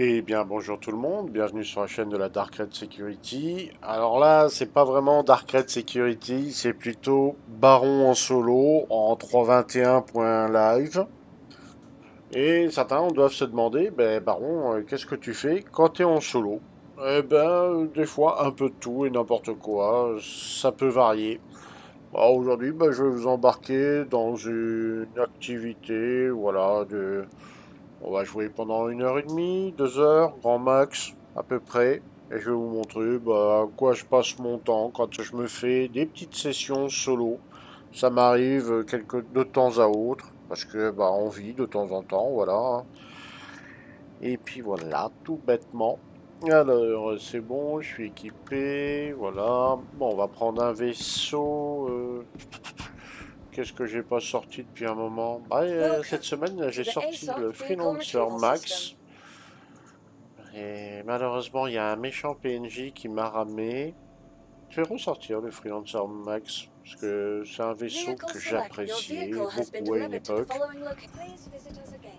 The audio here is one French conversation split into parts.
Eh bien, bonjour tout le monde, bienvenue sur la chaîne de la Dark Red Security. Alors là, c'est pas vraiment Dark Red Security, c'est plutôt Baron en solo en 3.21.live. Et certains doivent se demander, ben Baron, qu'est-ce que tu fais quand t'es en solo? Eh ben, des fois un peu de tout et n'importe quoi, ça peut varier. Aujourd'hui, ben, je vais vous embarquer dans une activité, voilà, on va jouer pendant 1 heure et demie, 2 heures, grand max, à peu près. Et je vais vous montrer bah, à quoi je passe mon temps quand je me fais des petites sessions solo. Ça m'arrive de temps à autre, parce que bah on vit de temps en temps, voilà. Et puis voilà, tout bêtement. Alors, c'est bon, je suis équipé, voilà. Bon, on va prendre un vaisseau. Qu'est-ce que j'ai pas sorti depuis un moment? Cette Welcome semaine, to j'ai the sorti ASOC le vehicle Freelancer retrieval system. Max. Et malheureusement, il y a un méchant PNJ qui m'a ramé. Je vais ressortir le Freelancer Max, parce que c'est un vaisseau Vehicle que select. Your j'appréciais vehicle has been beaucoup à une delivered to the époque. following location. Please visit us again.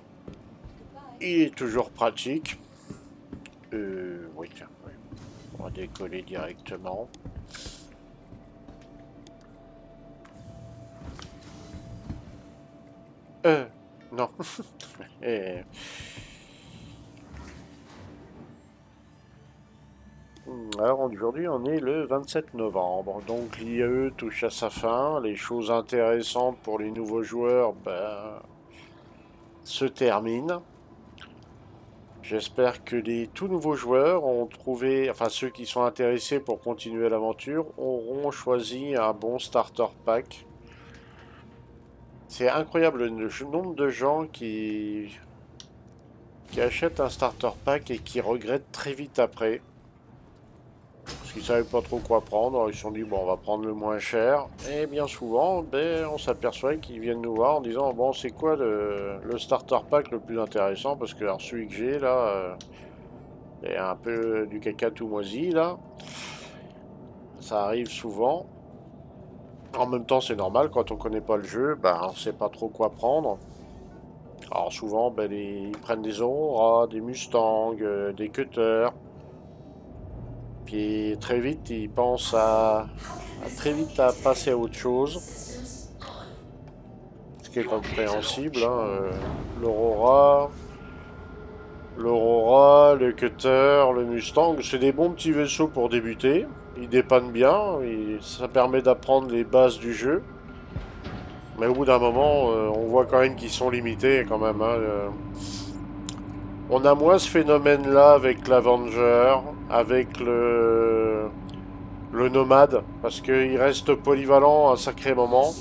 Goodbye. Il est toujours pratique. Oui, tiens, ouais. On va décoller directement. Non. Et, alors aujourd'hui, on est le 27 novembre, donc l'IAE touche à sa fin. Les choses intéressantes pour les nouveaux joueurs se terminent. J'espère que les tout nouveaux joueurs ont trouvé, enfin ceux qui sont intéressés pour continuer l'aventure, auront choisi un bon starter pack. C'est incroyable le nombre de gens qui achètent un starter pack et qui regrettent très vite après. Parce qu'ils savaient pas trop quoi prendre, alors ils se sont dit bon on va prendre le moins cher. Et bien souvent, ben, on s'aperçoit qu'ils viennent nous voir en disant bon c'est quoi le starter pack le plus intéressant parce que alors, celui que j'ai là, il y a un peu du caca tout moisi là. Ça arrive souvent. En même temps, c'est normal, quand on connaît pas le jeu, ben, on sait pas trop quoi prendre. Alors souvent, ben, ils prennent des Aurora, des Mustangs, des Cutters. Puis très vite, ils pensent très vite à passer à autre chose. Ce qui est compréhensible, hein. L'Aurora, le Cutter, le Mustang, c'est des bons petits vaisseaux pour débuter. Ils dépannent bien, ça permet d'apprendre les bases du jeu. Mais au bout d'un moment, on voit quand même qu'ils sont limités quand même, hein. On a moins ce phénomène-là avec l'Avenger, avec le Nomade, parce qu'il reste polyvalent un sacré moment.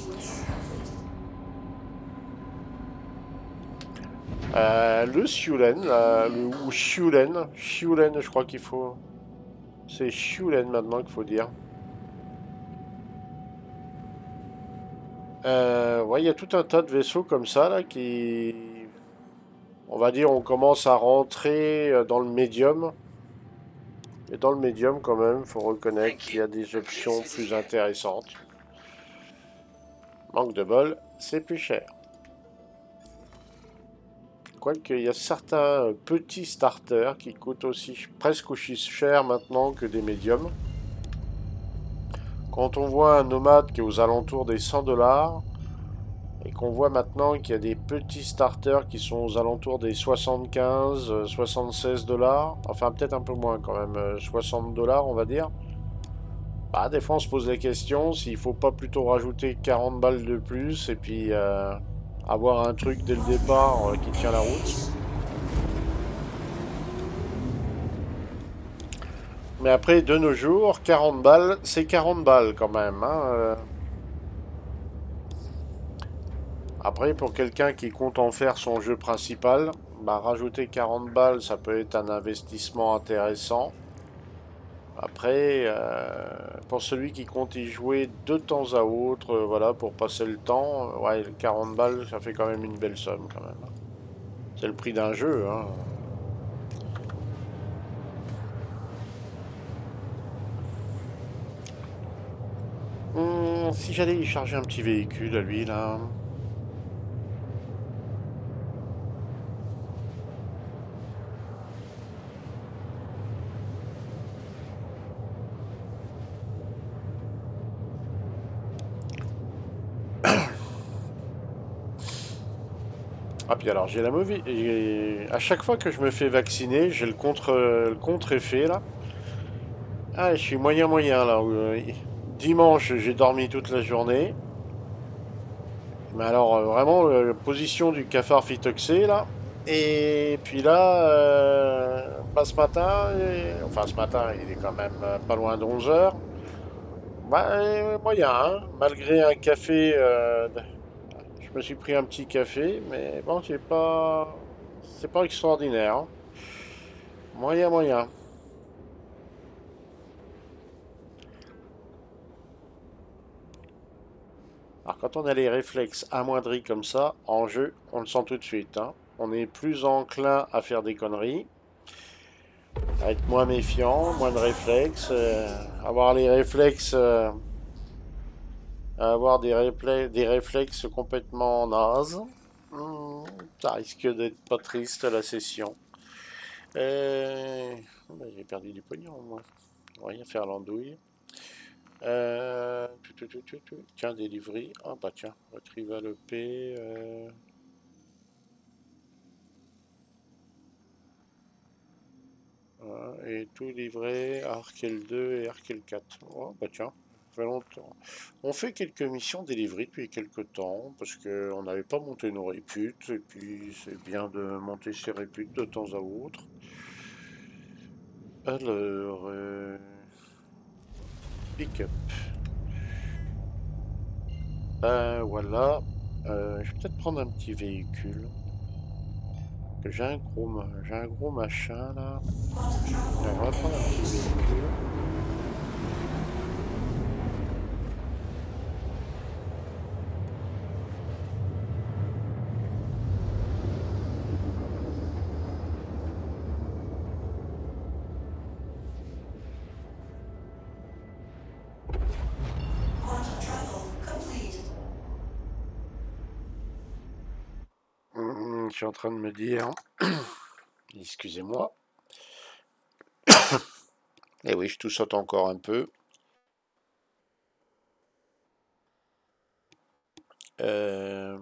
Le Shulen, ou Shulen, je crois qu'il faut. C'est Shulen maintenant qu'il faut dire. Ouais, il y a tout un tas de vaisseaux comme ça là qui, on va dire, on commence à rentrer dans le médium. Et dans le médium, quand même, faut reconnaître qu'il y a des options plus intéressantes. Manque de bol, c'est plus cher. Quoique, il y a certains petits starters qui coûtent aussi presque aussi cher maintenant que des médiums. Quand on voit un nomade qui est aux alentours des 100 $ et qu'on voit maintenant qu'il y a des petits starters qui sont aux alentours des 75, 76 $, enfin peut-être un peu moins quand même, 60 $ on va dire. Bah, des fois, on se pose la question s'il faut pas plutôt rajouter 40 balles de plus et puis avoir un truc dès le départ qui tient la route. Mais après, de nos jours, 40 balles, c'est 40 balles quand même, hein. Après, pour quelqu'un qui compte en faire son jeu principal, bah, rajouter 40 balles, ça peut être un investissement intéressant. Après, pour celui qui compte y jouer de temps à autre, voilà, pour passer le temps, ouais, 40 balles, ça fait quand même une belle somme quand même. C'est le prix d'un jeu, hein. Si j'allais y charger un petit véhicule à lui, là. Ah puis alors j'ai la mauvaise. À chaque fois que je me fais vacciner, j'ai le contre-effet là. Ah, je suis moyen moyen là. Dimanche, j'ai dormi toute la journée. Mais alors vraiment position du cafard phytoxé là. Et puis là, pas ce matin, enfin ce matin, il est quand même pas loin de 11 heures. Bah, moyen, hein. Malgré un café, je me suis pris un petit café, mais bon, c'est pas extraordinaire, hein. Moyen, moyen. Alors quand on a les réflexes amoindris comme ça, en jeu, on le sent tout de suite, hein. On est plus enclin à faire des conneries, à être moins méfiant, moins de réflexes, avoir les réflexes, avoir des réflexes complètement nazes. Hmm, ça risque d'être pas triste la session. J'ai perdu du pognon, moi. On va rien faire l'andouille. Tiens, delivery. Ah bah tiens, retrieval EP. Voilà, et tout livré, Arkel 2 et Arkel 4. Oh bah tiens, ça fait longtemps. On fait quelques missions delivery depuis quelques temps, parce qu'on n'avait pas monté nos réputes, et puis c'est bien de monter ses réputes de temps à autre. Alors, pick-up. Voilà. Je vais peut-être prendre un petit véhicule. J'ai un gros machin là. Ouais, on va prendre un petit véhicule. Je suis en train de me dire, excusez-moi. Eh oui, je tout encore un peu. Euh,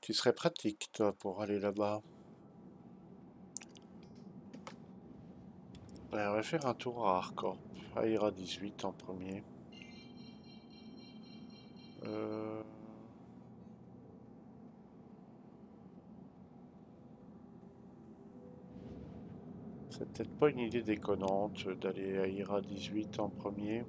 Tu serais pratique, toi, pour aller là-bas. Ouais, on va faire un tour à Hardcorp. Aira 18 en premier. Euh, C'est peut-être pas une idée déconnante d'aller à Ira 18 en premier.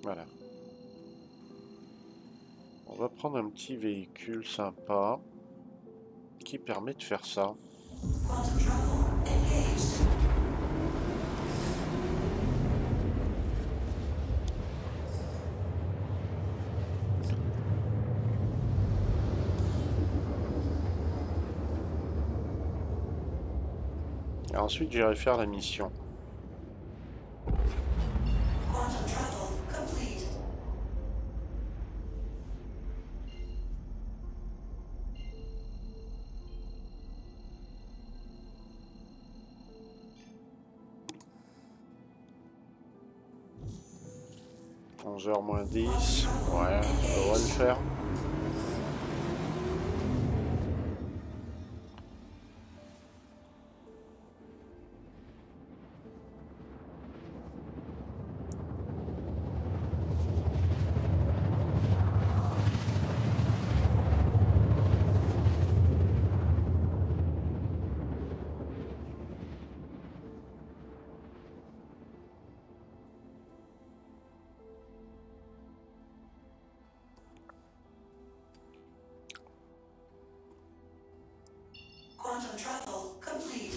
Voilà. On va prendre un petit véhicule sympa qui permet de faire ça. Et ensuite, j'irai faire la mission. 11h moins 10. Ouais, ça devrait le faire. Quantum travel complete.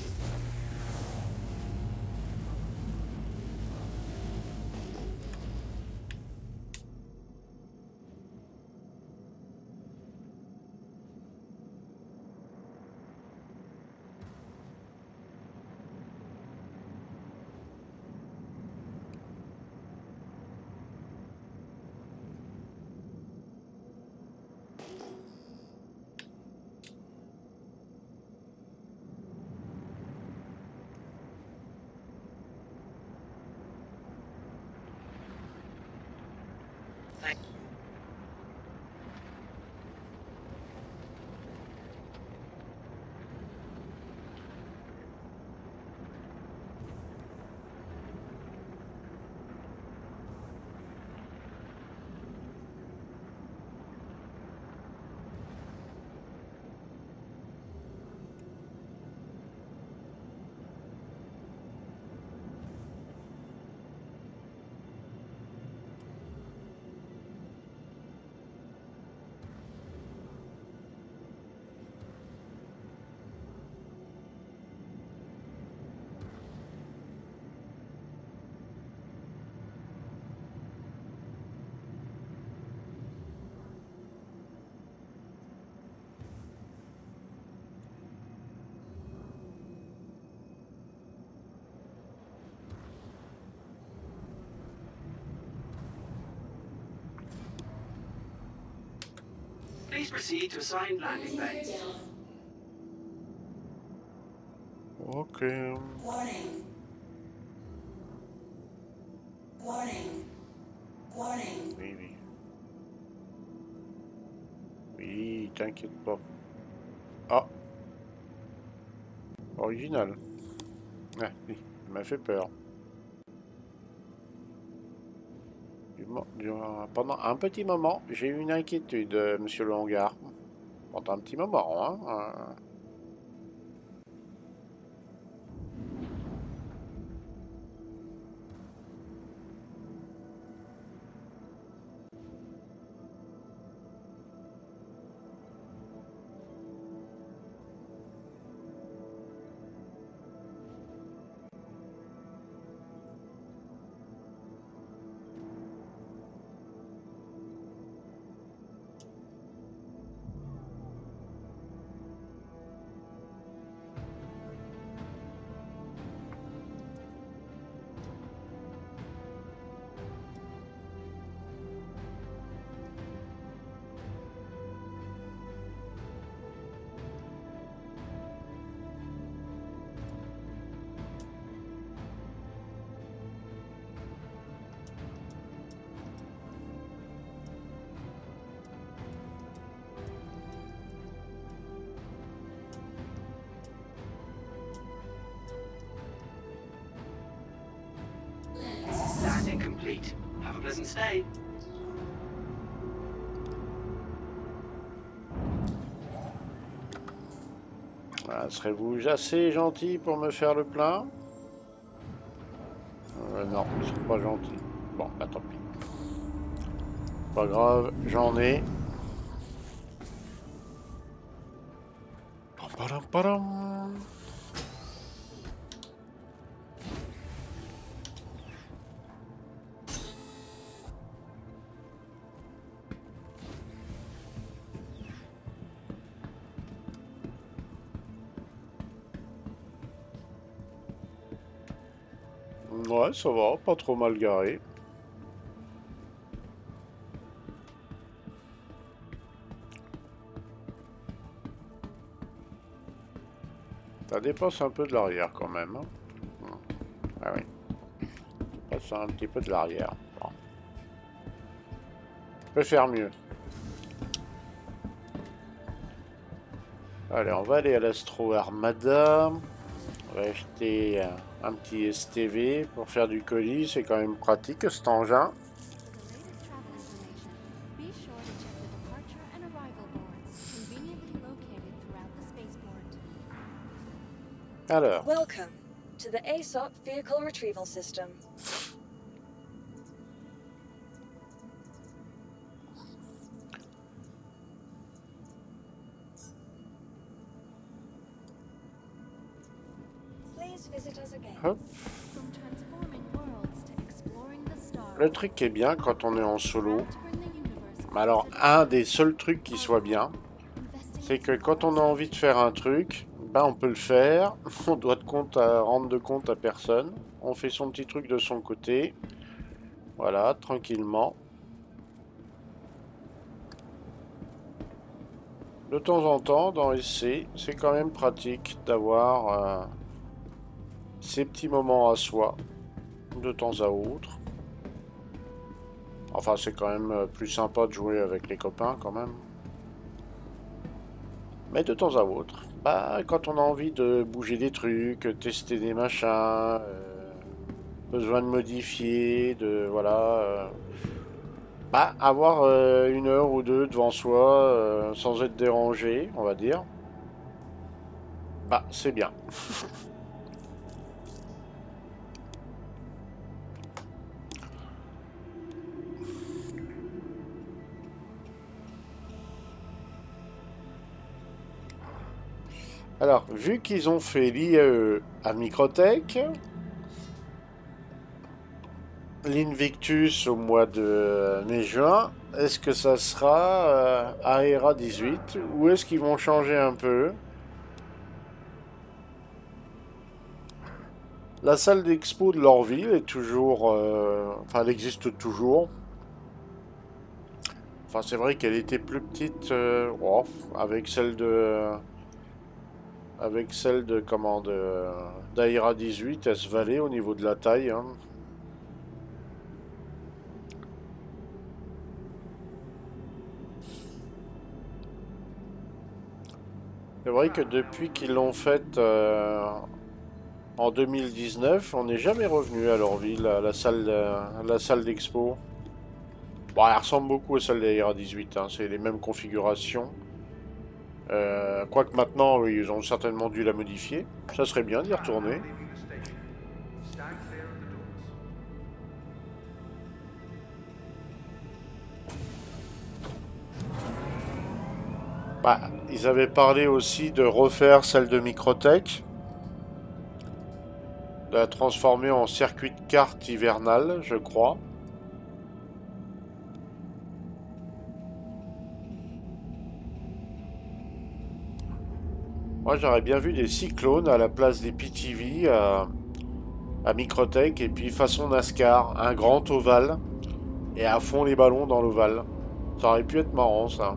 Please proceed to assigned landing bay. Ok. Warning. Warning. Warning. Oui, oui. Oui, t'inquiète pas. Ah. Original. Ah, oui, il m'a fait peur. Pendant un petit moment, j'ai eu une inquiétude, monsieur le hangar. Pendant un petit moment, hein. Landing complete. Have a pleasant stay. Voilà, serez-vous assez gentil pour me faire le plein? Non, ils sont pas gentils. Bon, bah tant pis. Pas grave, j'en ai. Pam, padam, padam. Ouais, ça va, pas trop mal garé. Ça dépasse un peu de l'arrière quand même. Hein. Ah oui. Ça passe un petit peu de l'arrière. Bon. Je peux faire mieux. Allez, on va aller à l'Astro Armada. On va acheter un petit STV pour faire du colis. C'est quand même pratique cet engin. For the latest travel information, be sure to check the departure and arrival boards, conveniently located throughout the spaceport. Alors, Welcome to the ASOP Vehicle Retrieval System. Please visit us again. hop. From transforming worlds to exploring the stars. Le truc qui est bien quand on est en solo, Proud to bring the universe mais alors closer un to des seuls trucs qui soit bien, investing c'est que in quand on a envie de faire un truc, ben on peut le faire, on doit rendre de compte à personne, on fait son petit truc de son côté, voilà, tranquillement. De temps en temps, dans SC, c'est quand même pratique d'avoir ces petits moments à soi, de temps à autre. Enfin, c'est quand même plus sympa de jouer avec les copains quand même. Mais de temps à autre, bah, quand on a envie de bouger des trucs, tester des machins, besoin de modifier, de voilà, bah, avoir une heure ou deux devant soi sans être dérangé, on va dire, bah, c'est bien. Alors, vu qu'ils ont fait l'IAE à Microtech, l'Invictus au mois de mai-juin, est-ce que ça sera à ERA 18 ou est-ce qu'ils vont changer un peu? La salle d'expo de leur ville est toujours, enfin, elle existe toujours. Enfin, c'est vrai qu'elle était plus petite, oh, avec celle de, comment, d'Aira 18, elle se valait au niveau de la taille, hein. C'est vrai que depuis qu'ils l'ont faite en 2019, on n'est jamais revenu à leur ville, à la salle d'expo. Bon, elle ressemble beaucoup à celle d'Aira 18, hein, c'est les mêmes configurations. Quoique maintenant, oui, ils ont certainement dû la modifier. Ça serait bien d'y retourner. Bah, ils avaient parlé aussi de refaire celle de Microtech, de la transformer en circuit de carte hivernal, je crois. Moi, j'aurais bien vu des cyclones à la place des PTV à Microtech et puis façon NASCAR, un grand ovale et à fond les ballons dans l'ovale. Ça aurait pu être marrant, ça.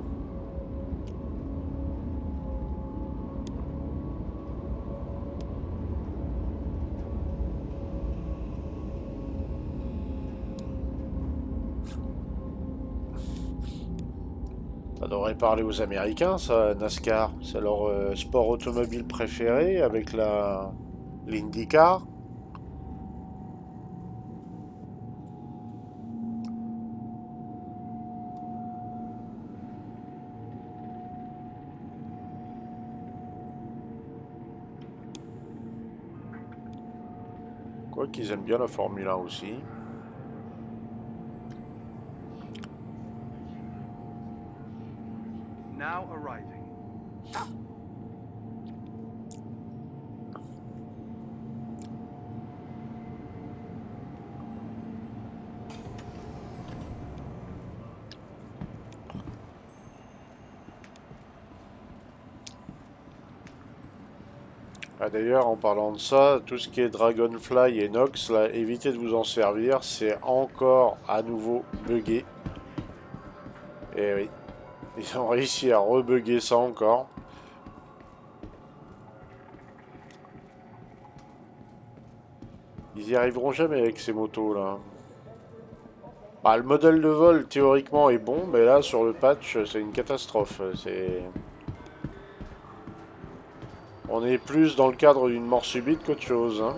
Ça devrait parler aux Américains, ça, NASCAR. C'est leur sport automobile préféré avec l'IndyCar. Quoi qu'ils aiment bien la Formule 1 aussi. Now arriving. Ah, d'ailleurs, en parlant de ça, tout ce qui est Dragonfly et Nox, là, évitez de vous en servir, c'est encore à nouveau buggé. Et oui, ils ont réussi à rebugger ça encore. Ils y arriveront jamais avec ces motos là. Bah, le modèle de vol théoriquement est bon, mais là sur le patch c'est une catastrophe. On est plus dans le cadre d'une mort subite qu'autre chose, hein.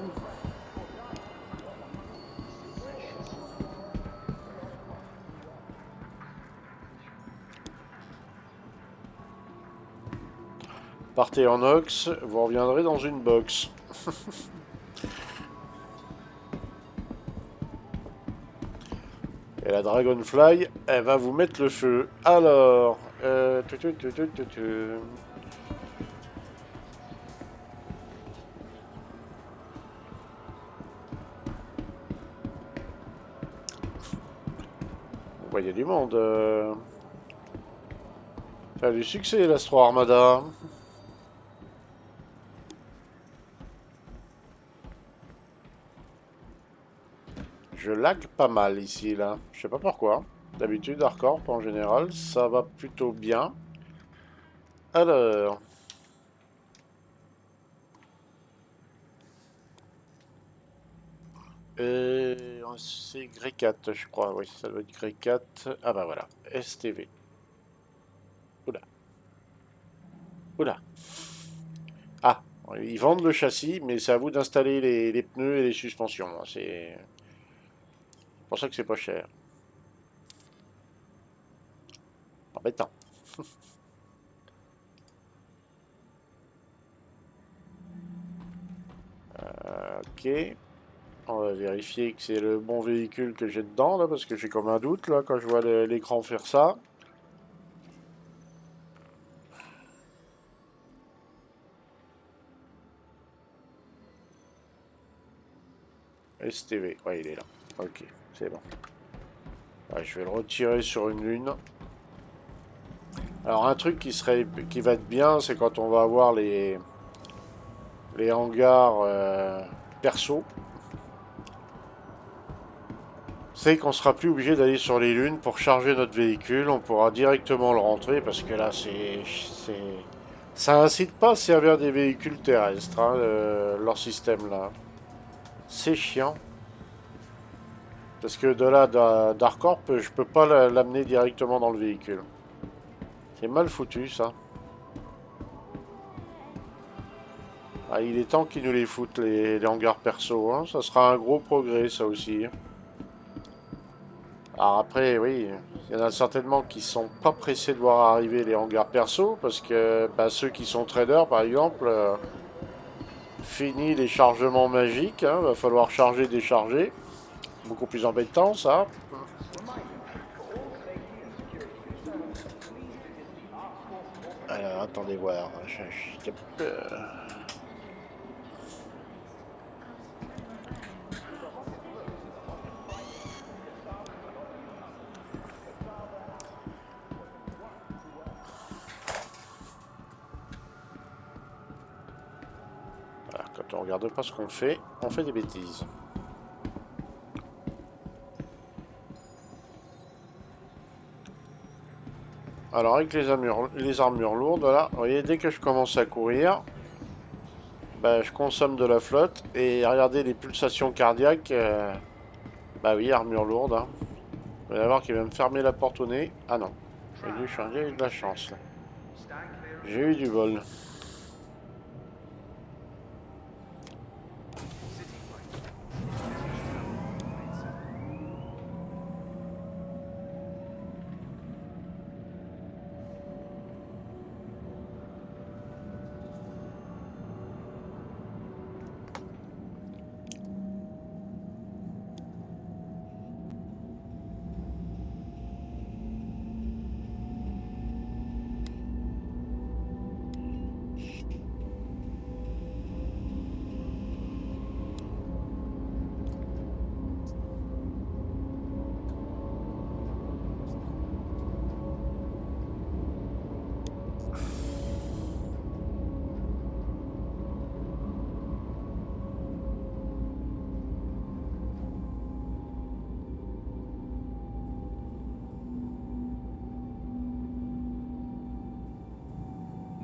Partez en ox, vous reviendrez dans une box. Et la Dragonfly, elle va vous mettre le feu. Alors, Vous voyez du monde. Ça a du succès, l'Astro Armada. Je lag pas mal ici, là. Je sais pas pourquoi. D'habitude, Hardcore, en général, ça va plutôt bien. Alors... on c'est Grey 4, je crois. Oui, ça doit être Grey 4. Ah bah voilà, STV. Oula. Oula. Ah, ils vendent le châssis, mais c'est à vous d'installer les pneus et les suspensions. C'est pour ça que c'est pas cher. Embêtant. Ok. On va vérifier que c'est le bon véhicule que j'ai dedans, là, parce que j'ai comme un doute, là, quand je vois l'écran faire ça. STV, ouais, il est là. Ok, c'est bon. Ouais, je vais le retirer sur une lune. Alors, un truc qui va être bien, c'est quand on va avoir les hangars perso. C'est qu'on sera plus obligé d'aller sur les lunes pour charger notre véhicule. On pourra directement le rentrer parce que là, ça incite pas à servir des véhicules terrestres, hein, leur système là. C'est chiant. Parce que de là, d'Arcorp, je peux pas l'amener directement dans le véhicule. C'est mal foutu ça. Ah, il est temps qu'ils nous les foutent, les hangars perso, hein. Ça sera un gros progrès, ça aussi. Alors après, oui, il y en a certainement qui sont pas pressés de voir arriver les hangars perso, parce que bah, ceux qui sont traders, par exemple, fini les chargements magiques, hein, va falloir charger, décharger. Beaucoup plus embêtant, ça. Alors, attendez voir. Voilà, quand on regarde pas ce qu'on fait, on fait des bêtises. Alors avec les armures lourdes, là, vous voyez, dès que je commence à courir, bah, je consomme de la flotte. Et regardez les pulsations cardiaques. Bah oui, armure lourde. Hein. Vous allez voir qu'il va me fermer la porte au nez. Ah non, j'ai dû changer, j'ai eu de la chance. J'ai eu du vol.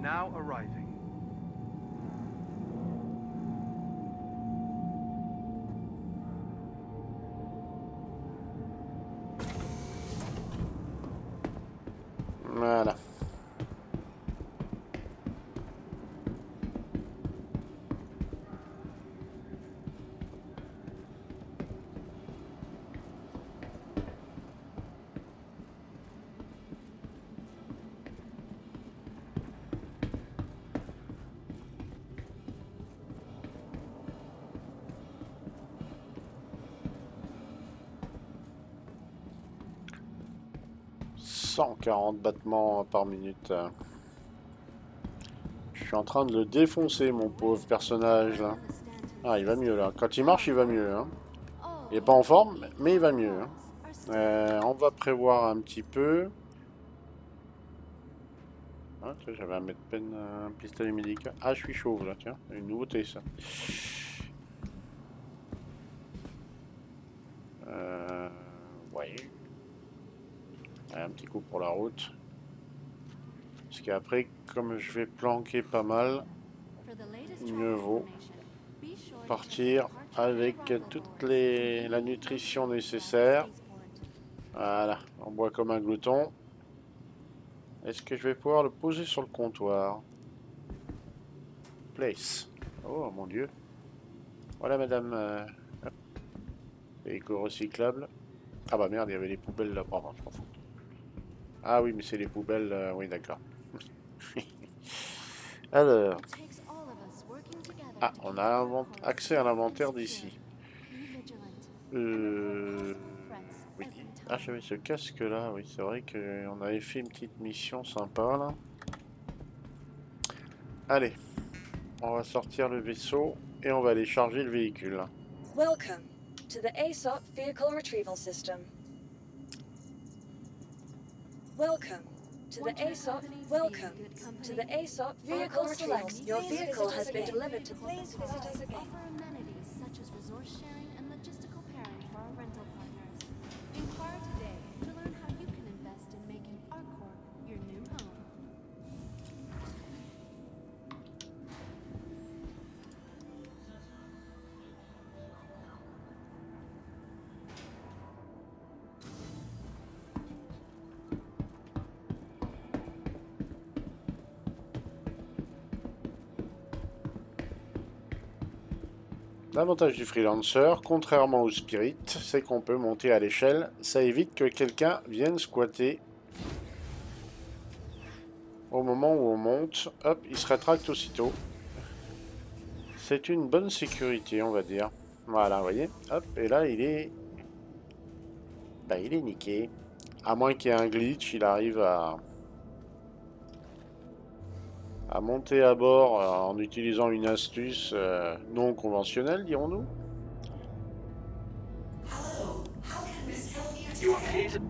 Now arriving. Voilà. « 140 battements par minute. » Je suis en train de le défoncer, mon pauvre personnage, là. Ah, il va mieux, là. Quand il marche, il va mieux, hein. Il est pas en forme, mais il va mieux, hein. On va prévoir un petit peu. Ah, j'avais à mettre peine un pistolet médical. Ah, je suis chauve, là, tiens. Une nouveauté, ça. Ouais. Un petit coup pour la route. Parce qu'après, comme je vais planquer pas mal, mieux vaut partir avec toute la nutrition nécessaire. Voilà, on boit comme un glouton. Est-ce que je vais pouvoir le poser sur le comptoir? Place. Oh mon dieu. Voilà madame. Hop. Éco-recyclable. Ah bah merde, il y avait les poubelles là. Pardon, je m'en fous. Ah oui, mais c'est les poubelles. Oui, d'accord. Alors. Ah, on a accès à l'inventaire d'ici. Oui. Ah, j'avais ce casque là. Oui, c'est vrai qu'on avait fait une petite mission sympa là. Allez. On va sortir le vaisseau et on va aller charger le véhicule. Welcome to the ASOP Vehicle Retrieval System. Welcome to the ASOP. Welcome to the ASOP Vehicle Retrieval. Your vehicle has been delivered to. Please visit us again. Offer amenities such as resource sharing and logistical pairing for our rental partners. Inquire today to learn how you can invest in making ArcCorp your new home. L'avantage du freelancer, contrairement au spirit, c'est qu'on peut monter à l'échelle. Ça évite que quelqu'un vienne squatter. Au moment où on monte, hop, il se rétracte aussitôt. C'est une bonne sécurité, on va dire. Voilà, vous voyez. Hop, et là, il est... Bah, il est niqué. À moins qu'il y ait un glitch, il arrive à monter à bord en utilisant une astuce non conventionnelle, dirons-nous. Hello, how can Miss help You you are today? clear to...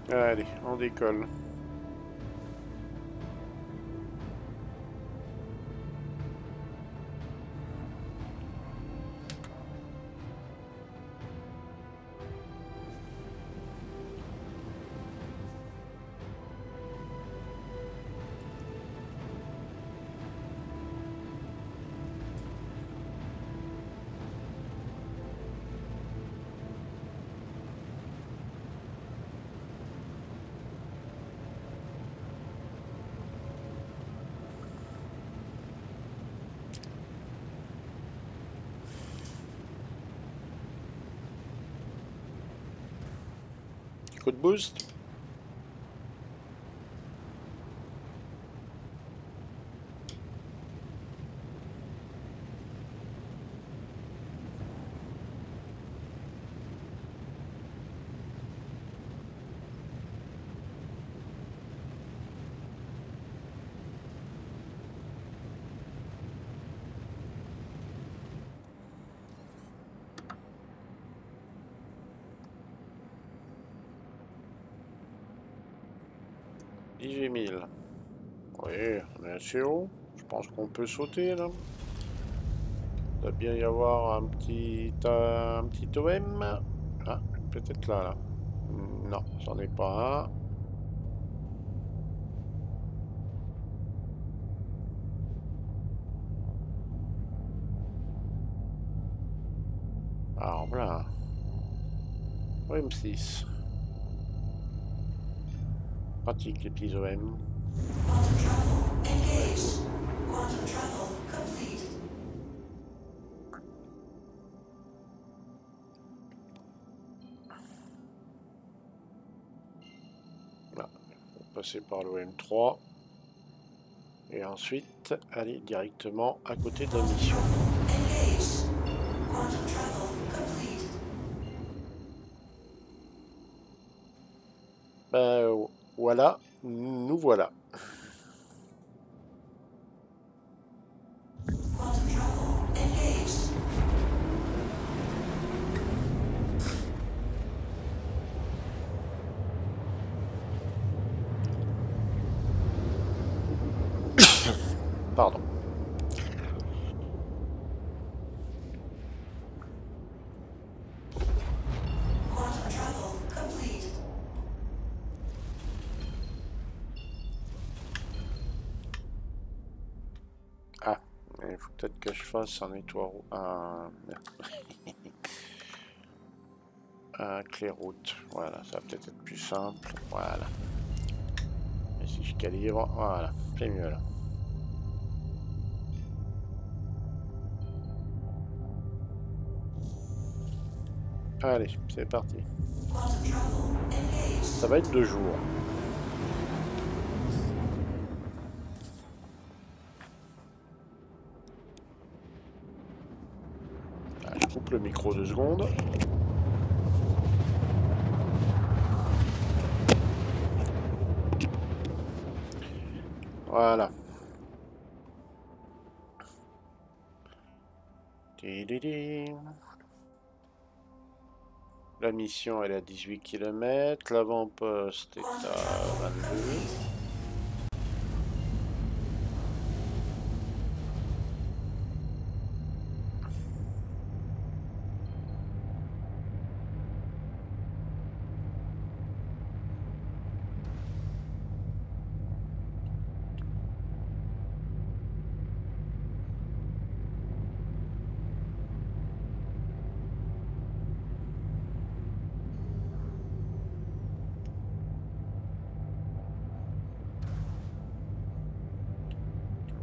Allez, on décolle. Coup de boost. $18 000. Oui, on est assez haut. Je pense qu'on peut sauter là. Il doit bien y avoir un petit OM. Ah, peut-être là. Non, j'en ai pas un. Alors voilà. OM6. Pratique les petits OM. Quantum travel engaged. Quantum travel complete. Là, on va passer par l'OM3. Et ensuite, aller directement à côté de la mission. Engaged. Quantum travel complete. Ben voilà, nous voilà. Quantum travel engaged. Pardon. Quantum travel complete. Ah, il faut peut-être que je fasse un nettoie... un clé-route. Voilà, ça va peut-être être plus simple. Voilà. Et si je calibre, voilà, c'est mieux là. Allez, c'est parti. Quantum travel engaged. Ça va être 2 jours. Ah, je coupe le micro 2 secondes. Voilà. Tididi. La mission elle est à 18 km, l'avant-poste est à 22.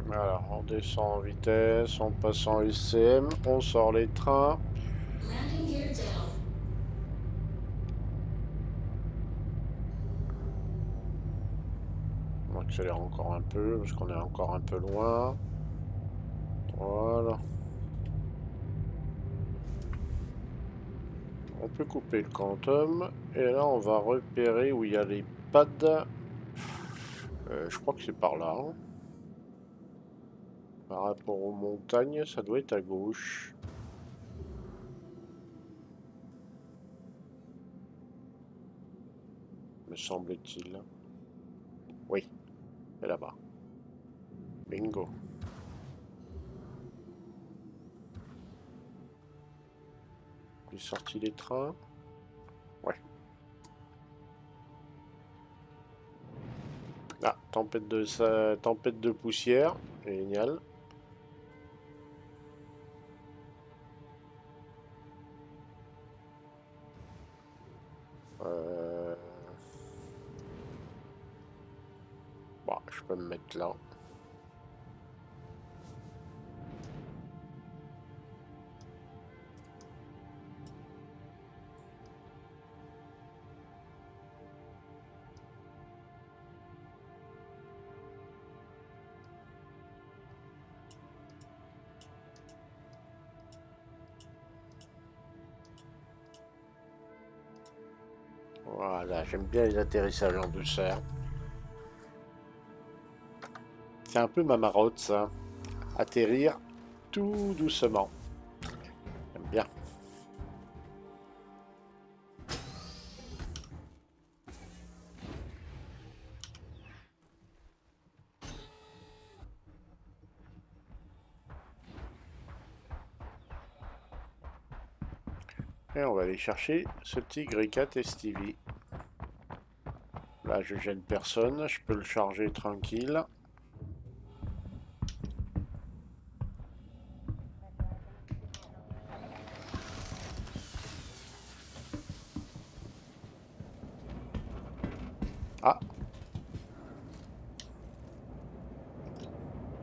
Voilà, on descend en vitesse, on passe en SCM, on sort les trains. Landing gear down. On accélère encore un peu parce qu'on est encore un peu loin. Voilà. On peut couper le quantum et là on va repérer où il y a les pads. Je crois que c'est par là. Hein. Par rapport aux montagnes, ça doit être à gauche. Me semble-t-il. Oui, c'est là-bas. Bingo. J'ai sorti les trains. Ouais. Ah, tempête de poussière. Génial. Bon, je peux me mettre là. Voilà, j'aime bien les atterrissages en douceur. C'est un peu ma marotte, ça. Atterrir tout doucement. J'aime bien. Et on va aller chercher ce petit Grey-Cat Stevie. Là, je gêne personne. Je peux le charger tranquille. Ah.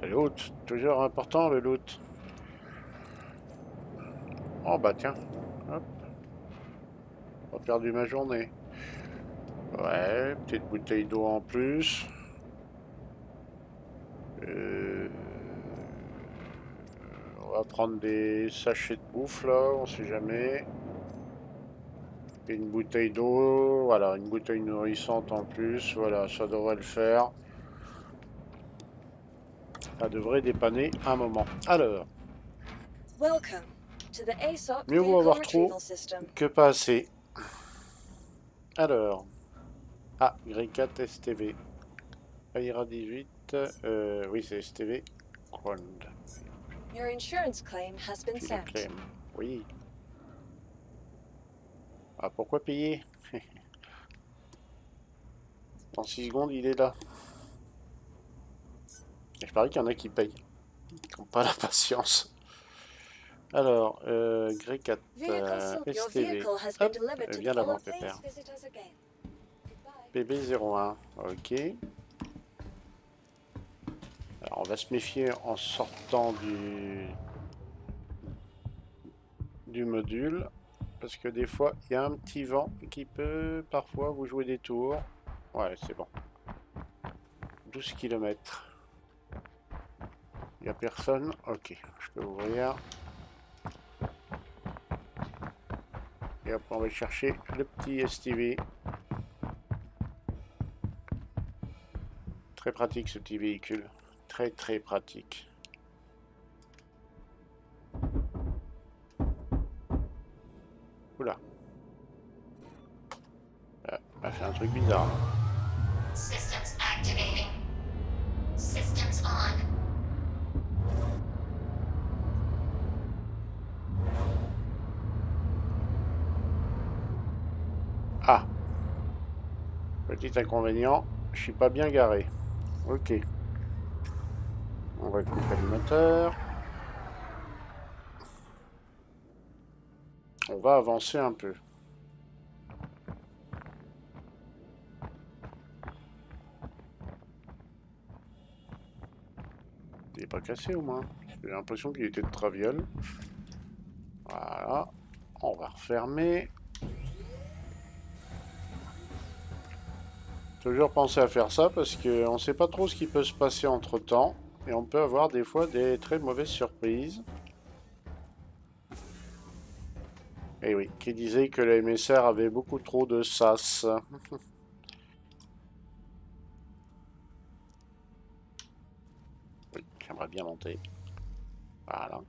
Le loot. Toujours important, le loot. Oh, bah tiens. Hop. Pas perdu ma journée. Ouais, petite bouteille d'eau en plus. On va prendre des sachets de bouffe là, on sait jamais. Et une bouteille d'eau, voilà, une bouteille nourrissante en plus, voilà, ça devrait le faire. Ça devrait dépanner un moment. Alors, Welcome to the ASOP mieux vaut Vehicle avoir trop Retrieval System. que pas assez. Alors, Grey-Cat STV. Aira 18, oui c'est STV. background. Your insurance claim has been Puis la sent. claim. Oui. Ah, pourquoi payer? Dans 6 secondes, il est là. Et je parie qu'il y en a qui payent. Qui n'ont pas la patience. Alors, Grey 4, Your STV. vehicle has Hop, been delivered to the viens d'avant, Please pépère. visit us again. Goodbye. PB01, ok. Alors, on va se méfier en sortant du module. Parce que des fois, il y a un petit vent qui peut parfois vous jouer des tours. Ouais, c'est bon. 12 km. Il n'y a personne. Ok, je peux ouvrir. Et après, on va chercher le petit STV. Très pratique ce petit véhicule. Très très pratique. Oula. On a fait un truc bizarre. Systems activating. Systems on. Ah. Petit inconvénient, je suis pas bien garé. Ok. On va couper le moteur. On va avancer un peu. Il n'est pas cassé au moins. J'ai l'impression qu'il était de traviole. Voilà. On va refermer. Toujours penser à faire ça parce qu'on ne sait pas trop ce qui peut se passer entre temps. Et on peut avoir des fois des très mauvaises surprises. Et oui, qui disait que le MSR avait beaucoup trop de sas. Oui, j'aimerais bien monter. Voilà.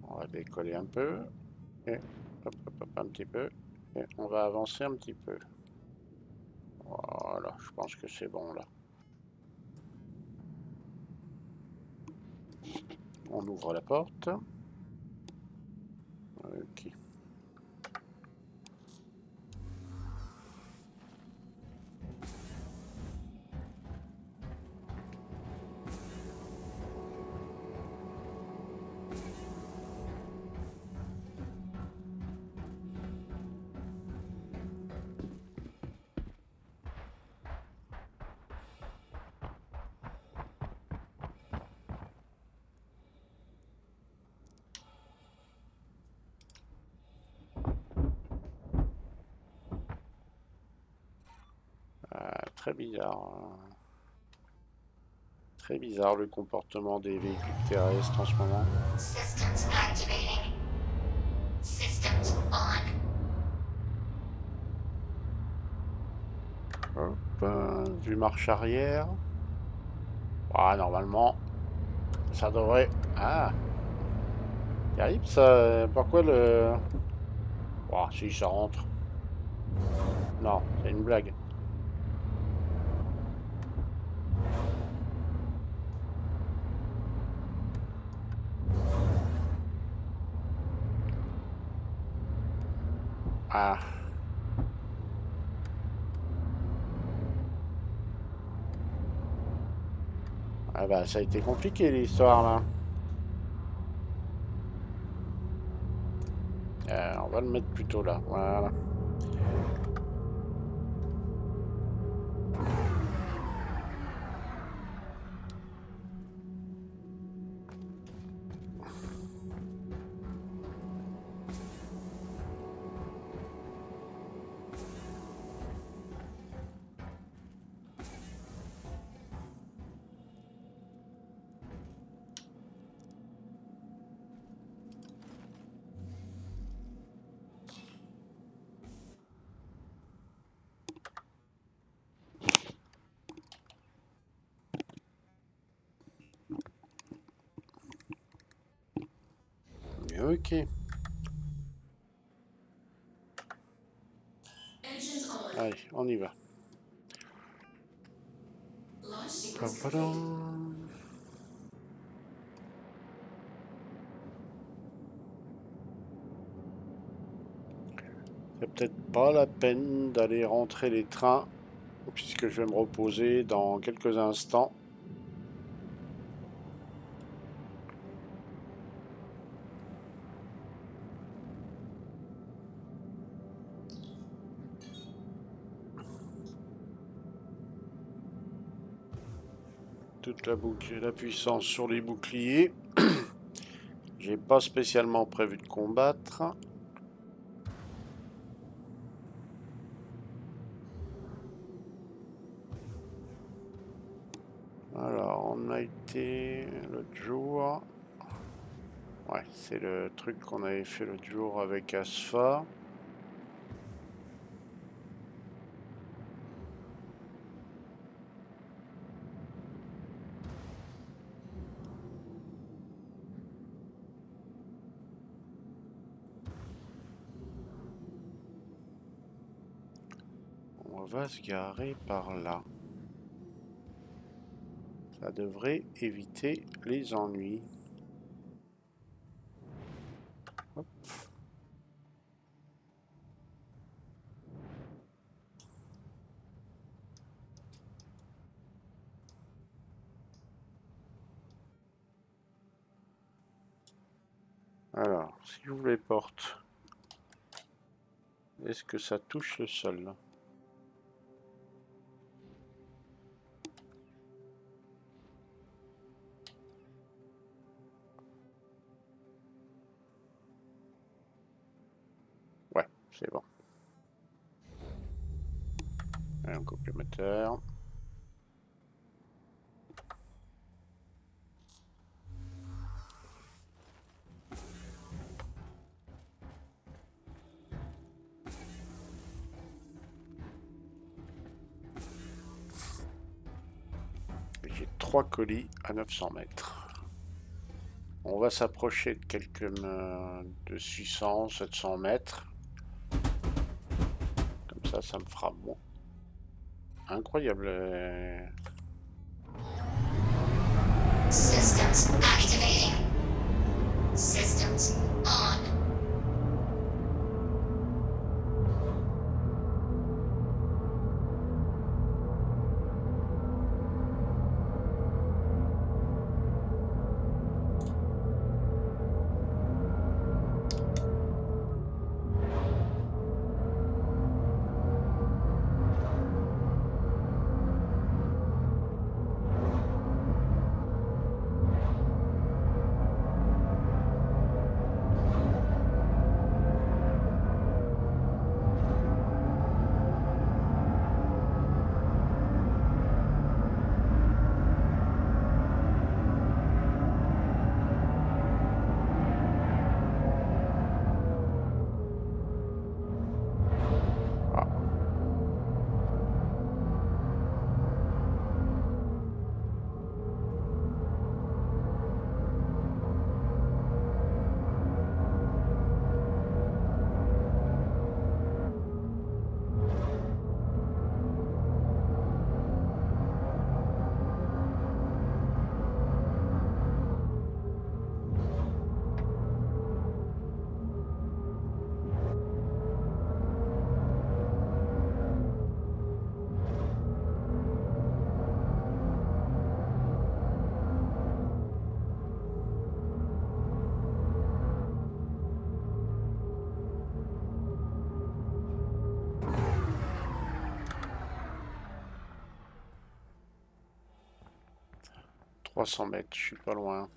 On va décoller un peu. Et hop, hop, hop, un petit peu. Et on va avancer un petit peu. Voilà, je pense que c'est bon là. On ouvre la porte. Ok. Très bizarre. Très bizarre le comportement des véhicules terrestres en ce moment. Systems activating. Systems on. Hop, vue marche arrière. Ah, normalement, ça devrait... Ah, terrible ça. Pourquoi le... Oh, si, ça rentre. Non, c'est une blague. Ah. Ah bah, ça a été compliqué l'histoire là. On va le mettre plutôt là. Voilà. Ok. Engines on. Allez, on y va. Padam. C'est peut-être pas la peine d'aller rentrer les trains puisque je vais me reposer dans quelques instants. Toute la puissance sur les boucliers. J'ai pas spécialement prévu de combattre. Alors, on a été l'autre jour. Ouais, c'est le truc qu'on avait fait l'autre jour avec Asfa. On va se garer par là. Ça devrait éviter les ennuis. Hop. Alors, si j'ouvre les portes, est-ce que ça touche le sol? Ouais, c'est bon. Allez, on coupe le moteur. J'ai 3 colis à 900 mètres. On va s'approcher de quelques de 600, 700 mètres. Comme ça me fera moins. Incroyable. Systems activating. Systems on. « 300 mètres, je suis pas loin.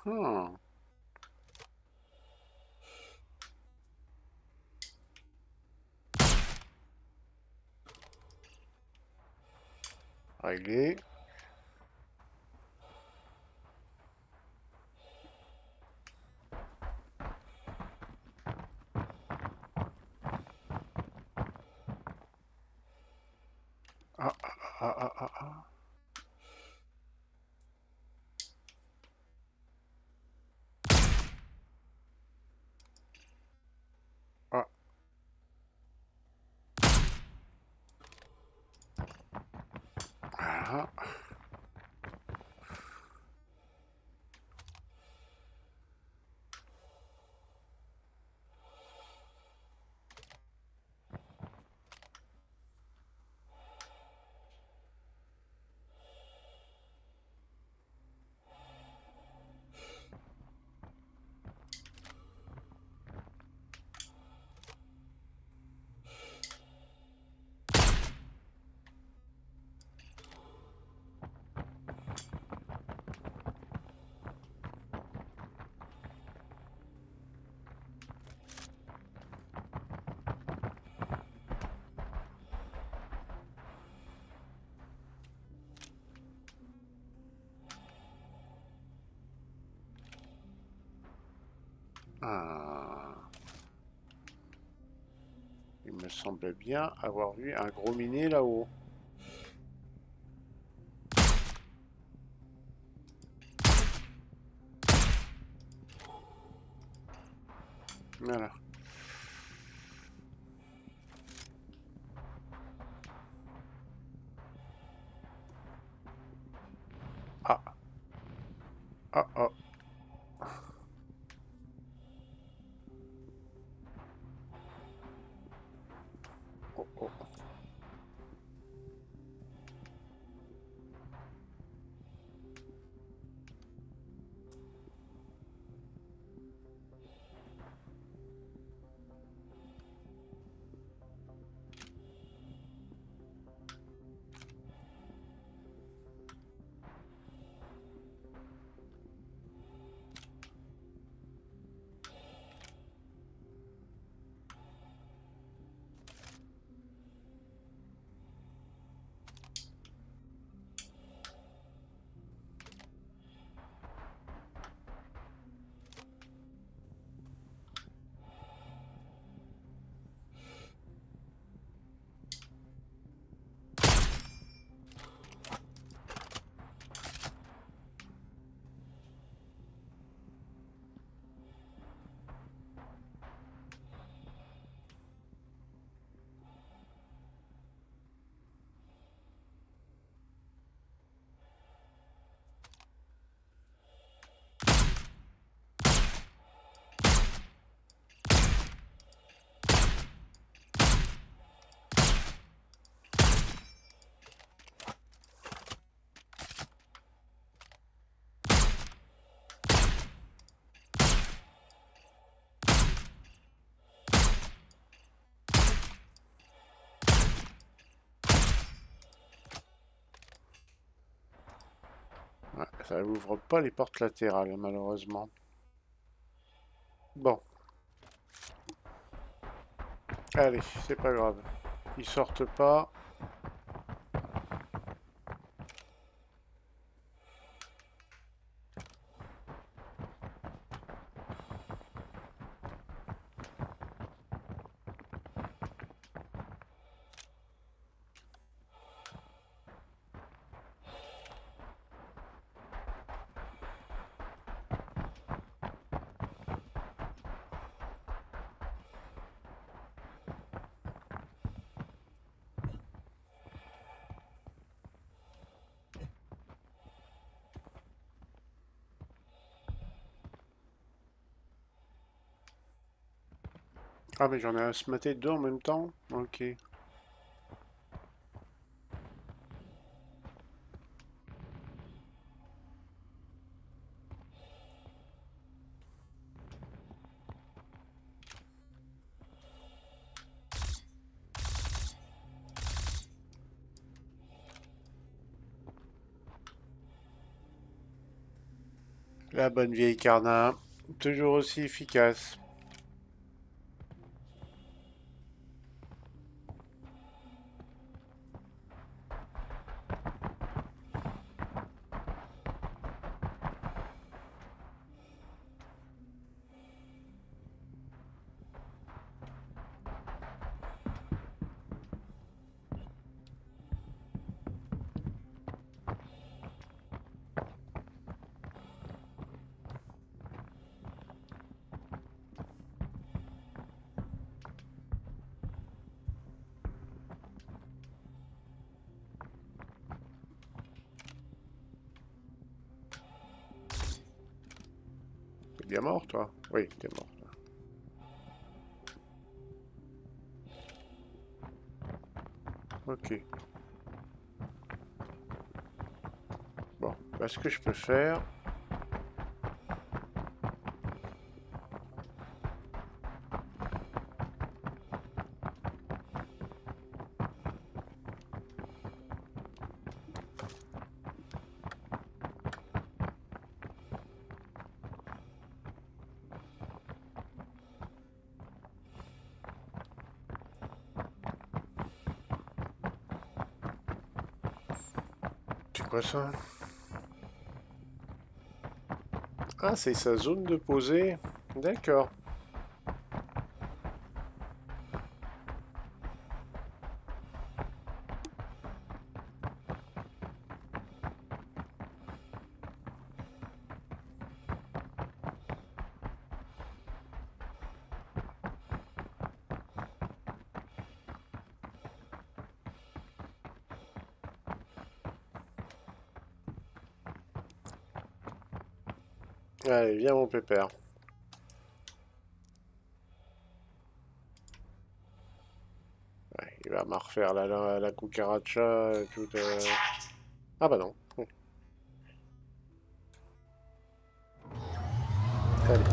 Ah. Réglé. Ah, ah, ah, ah, ah. Ah. Ah. Ah. Il me semblait bien avoir vu un gros miné là-haut. Voilà. Ah. Ah, ah. Oh, oh. Ouais, ça ouvre pas les portes latérales, malheureusement. Bon, allez, c'est pas grave. Ils sortent pas. Ah, mais j'en ai un se mater deux en même temps? Ok. La bonne vieille Carnin, toujours aussi efficace. T'es bien mort, toi? Oui, t'es mort. Ok. Bon, bah, ce que je peux faire... C'est quoi ça? Ah, c'est sa zone de posée. D'accord. Allez, viens mon pépère. Ouais, il va me refaire la cucaracha et tout. Contact. Ah bah non. Allez.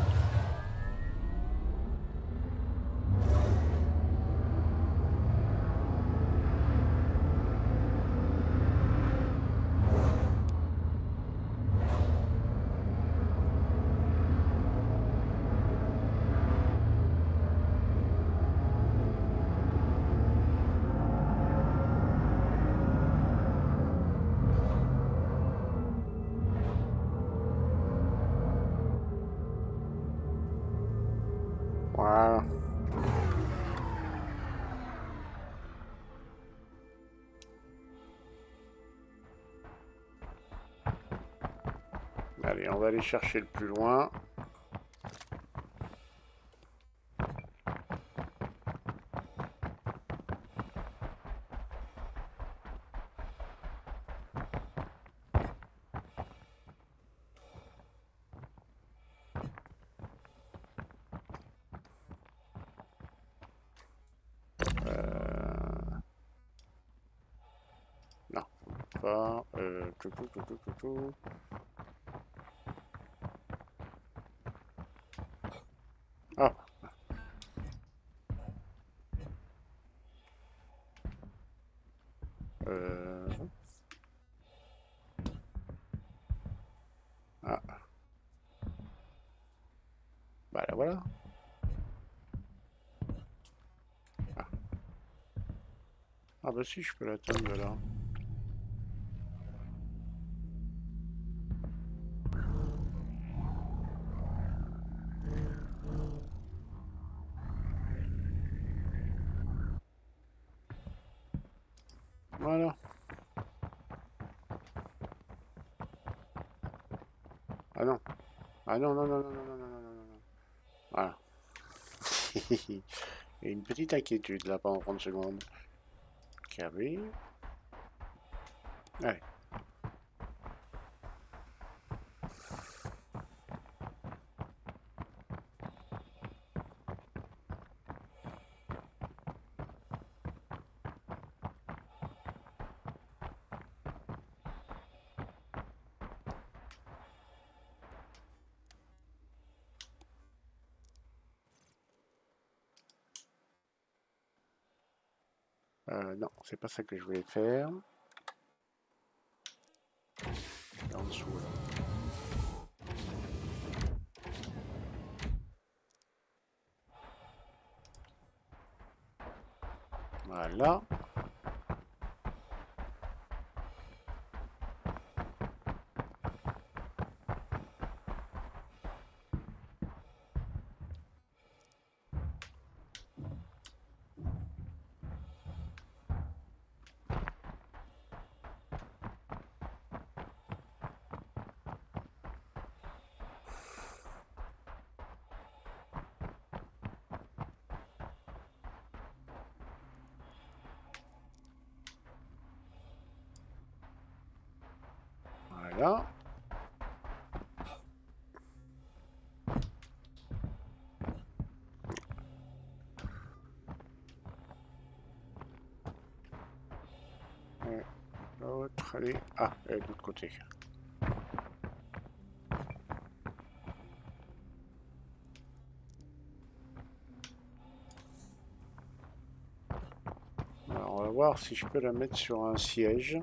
Voilà. Allez, on va aller chercher le plus loin. Non, pas. Tout. Ah. Euh... Ah. Bah là voilà. Ah, ah bah si, je peux l'atteindre de là. Voilà. Ah non. Ah non, non, non, non, non, non, non, non, non, non. Voilà. Et une petite inquiétude là pendant 30 secondes. Carré. Allez. Non, c'est pas ça que je voulais faire. En dessous là. Voilà. Voilà. Et l'autre, allez. Ah, elle est de l'autre côté. Alors, on va voir si je peux la mettre sur un siège.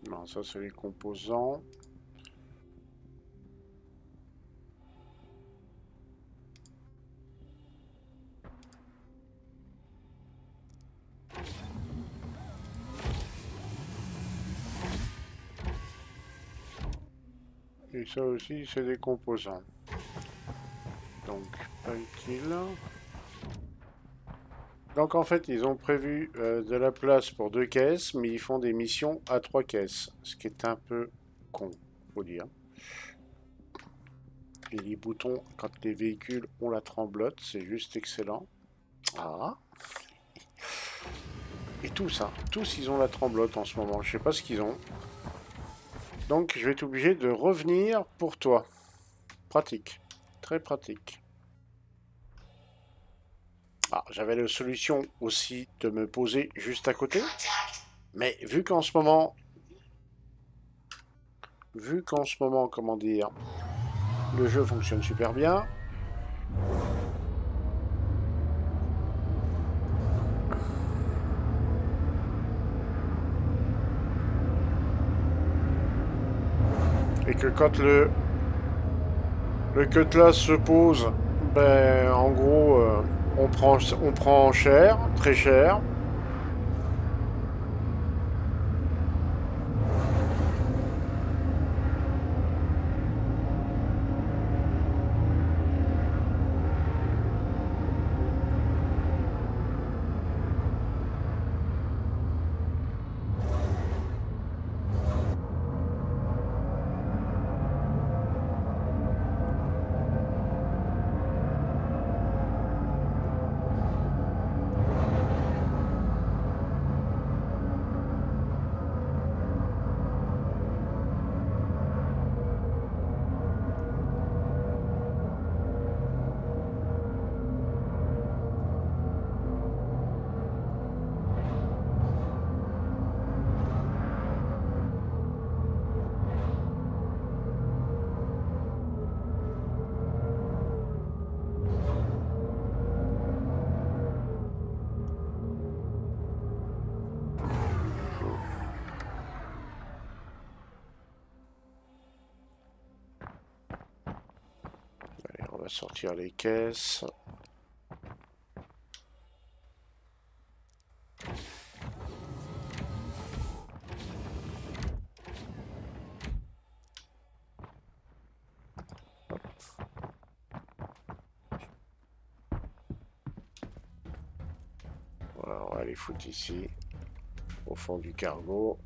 Non, ça c'est les composants. Et ça aussi c'est des composants. Donc, pas utile. Donc en fait, ils ont prévu de la place pour 2 caisses, mais ils font des missions à 3 caisses. Ce qui est un peu con, faut dire. Et les boutons, quand les véhicules ont la tremblote, c'est juste excellent. Ah. Et tous, hein. Tous, ils ont la tremblote en ce moment. Je sais pas ce qu'ils ont. Donc, je vais être obligé de revenir pour toi. Pratique. Très pratique. Ah, j'avais la solution aussi de me poser juste à côté. Mais vu qu'en ce moment, comment dire, le jeu fonctionne super bien. Et que quand le cutlass se pose, ben en gros, on prend cher, très cher. Allez, on va sortir les caisses. Voilà, on va les foutre ici, au fond du cargo.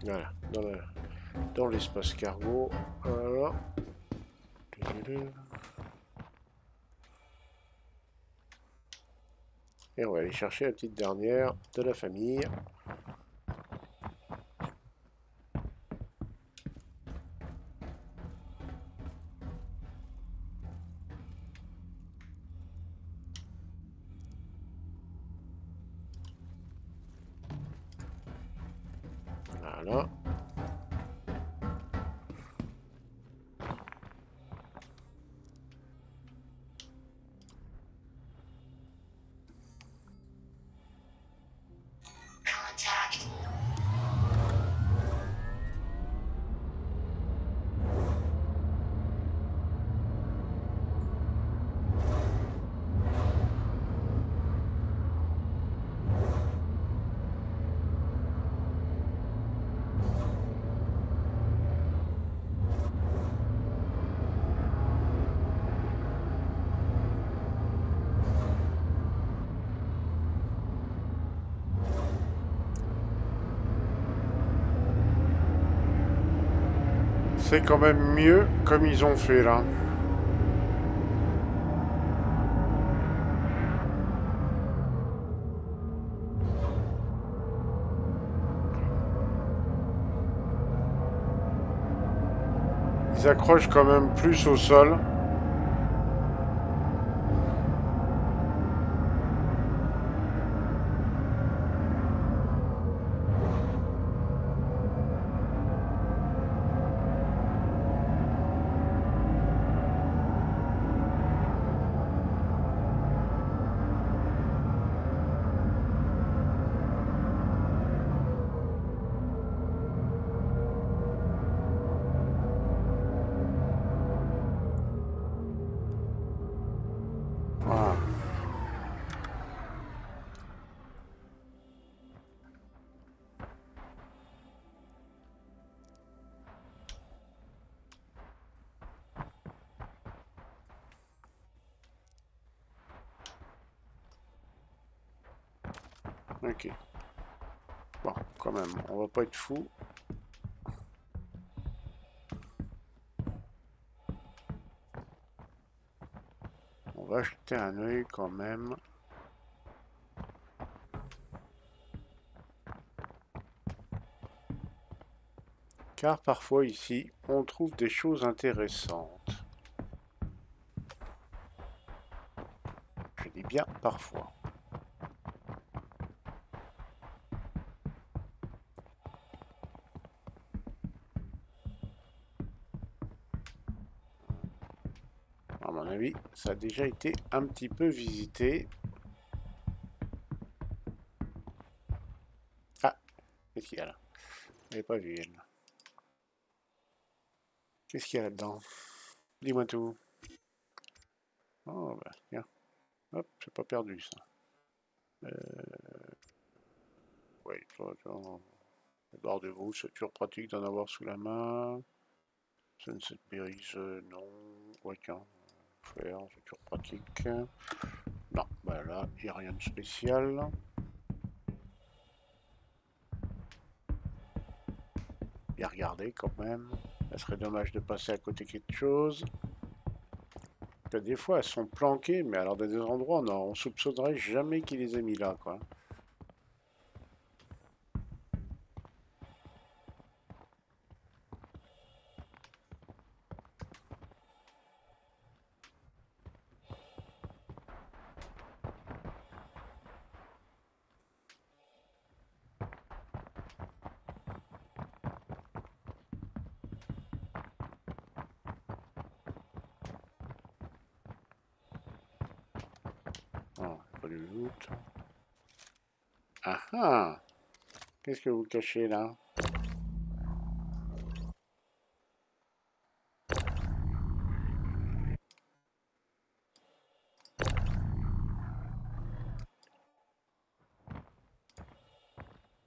Voilà, dans l'espace cargo. Voilà. Et on va aller chercher la petite dernière de la famille. Voilà. Contact. C'est quand même mieux comme ils ont fait là. Ils accrochent quand même plus au sol. Voilà. Ok. Bon, quand même, on va pas être fou. On va jeter un œil quand même. Car parfois ici, on trouve des choses intéressantes. Je dis bien parfois. À mon avis, ça a déjà été un petit peu visité. Ah, qu'est-ce qu'il y a là? Je n'avais pas vu elle. Qu'est-ce qu'il y a là-dedans? Dis-moi tout. Oh, bah, tiens. Hop, c'est pas perdu ça. Ouais, les barres de vous, c'est toujours pratique d'en avoir sous la main. Sunset Berries, non. Ouais, tiens. Faire, c'est toujours pratique. Non, bah là, il n'y a rien de spécial. Bien regarder quand même. Ça serait dommage de passer à côté de quelque chose. Que des fois, elles sont planquées, mais alors dans des endroits, on soupçonnerait jamais qu'il les ait mis là, quoi. Oh, pas du loot. Ah ah! Qu'est-ce que vous cachez là?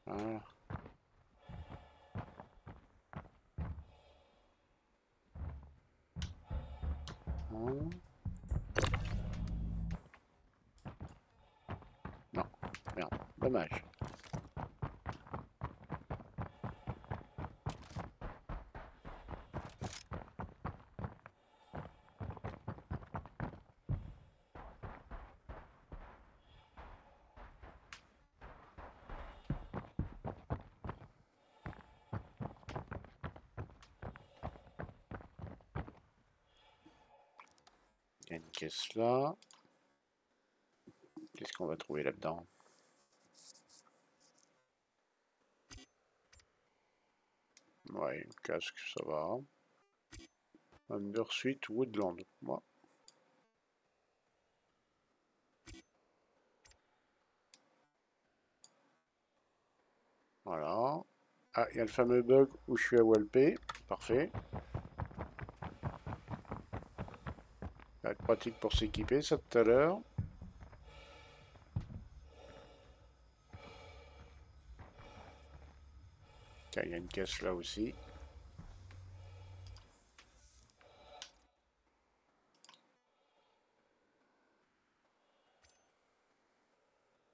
Ah. Oh. Non, merde, dommage. Il y a une caisse là. Qu'est-ce qu'on va trouver là-dedans? Ouais, une casque, ça va. Undersuite Woodland. Moi. Voilà. Ah, il y a le fameux bug où je suis à walper. Parfait. Ça va être pratique pour s'équiper, ça tout à l'heure. Tiens, il y a une caisse là aussi.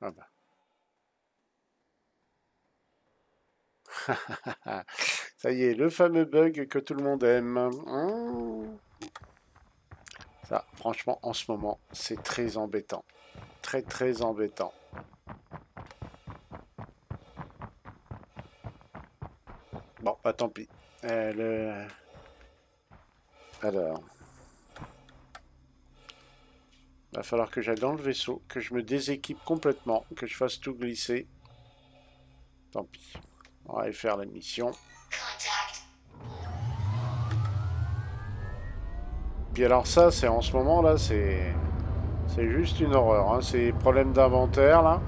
Ah bah. Ça y est, le fameux bug que tout le monde aime. Ça, franchement, en ce moment, c'est très embêtant. Très, très embêtant. Bon, bah tant pis. Alors, va falloir que j'aille dans le vaisseau, que je me déséquipe complètement, que je fasse tout glisser. Tant pis. On va aller faire la mission. Contact. Puis alors ça, c'est en ce moment là, c'est juste une horreur. Hein. Ces problèmes d'inventaire là.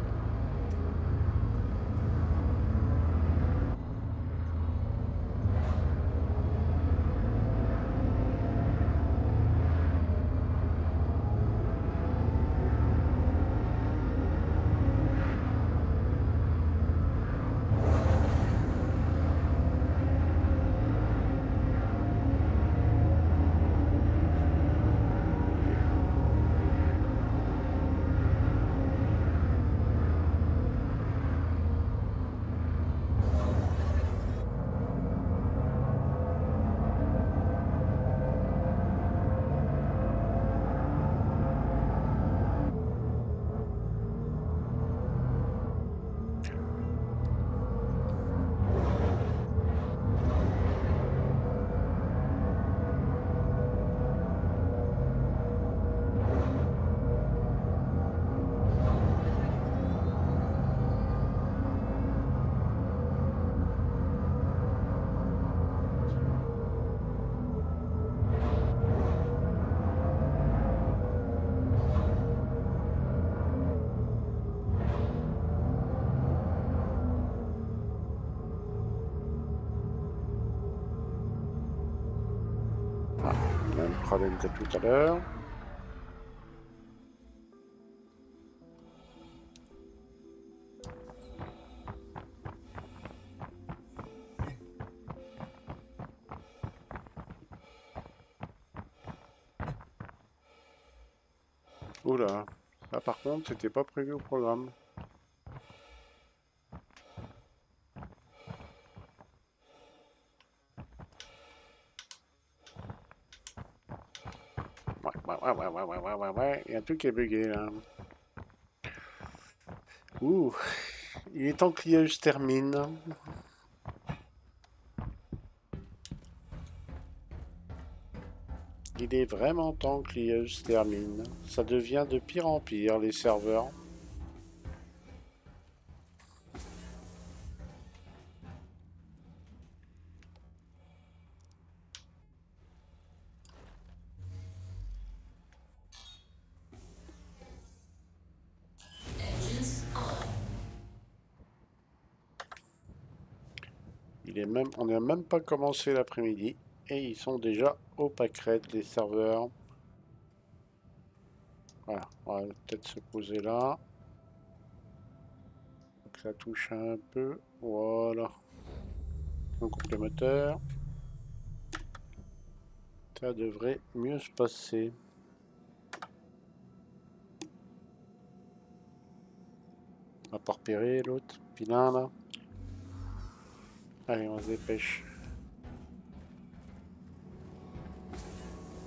Même problème que tout à l'heure. Oula, ça par contre, c'était pas prévu au programme. Ouais, il y a un truc qui est bugué là. Ouh, il est temps que l'IA se termine. Il est vraiment temps que l'IA se termine. Ça devient de pire en pire, les serveurs. On n'a même pas commencé l'après-midi et ils sont déjà au pâquerette, les serveurs. Voilà, on va peut-être se poser là. Faut que ça touche un peu. Voilà. On coupe le moteur. Ça devrait mieux se passer. On va pas repérer l'autre. Pilin là. Allez, on se dépêche.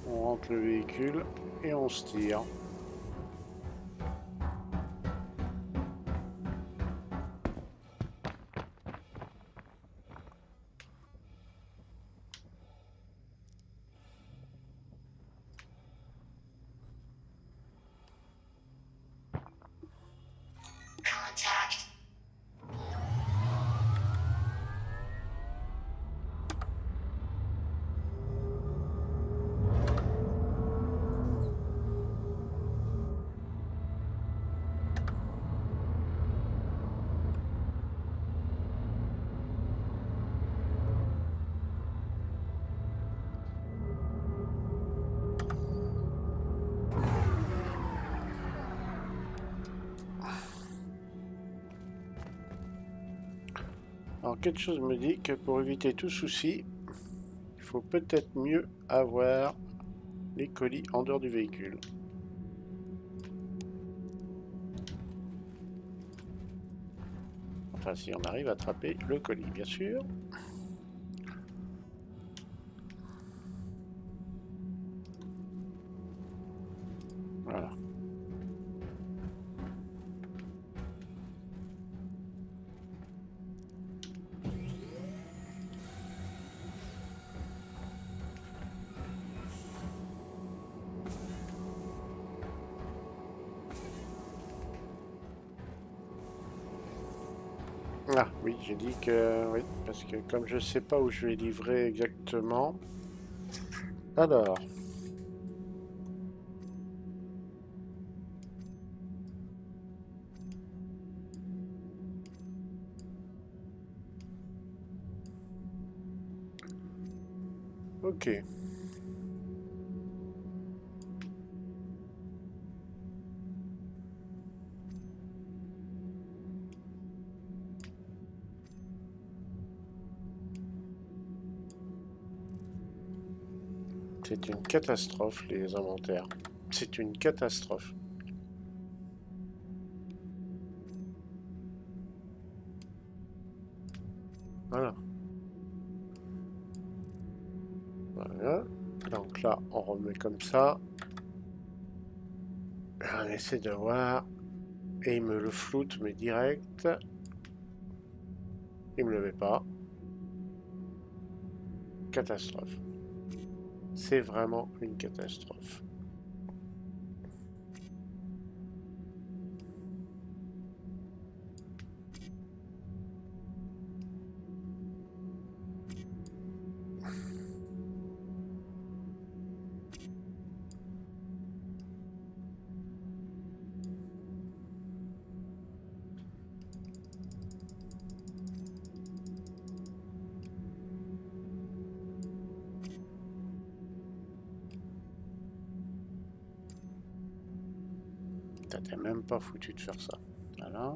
On rentre le véhicule et on se tire. Alors quelque chose me dit que pour éviter tout souci, il faut peut-être mieux avoir les colis en dehors du véhicule. Enfin, si on arrive à attraper le colis, bien sûr. Voilà. Ah oui, j'ai dit que oui, parce que comme je sais pas où je vais livrer exactement. Alors. Ok. C'est une catastrophe, les inventaires. C'est une catastrophe. Voilà. Voilà. Donc là, on remet comme ça. On essaie de voir. Et il me le floute, mais direct. Il me le met pas. Catastrophe. C'est vraiment une catastrophe. T'es même pas foutu de faire ça. Voilà.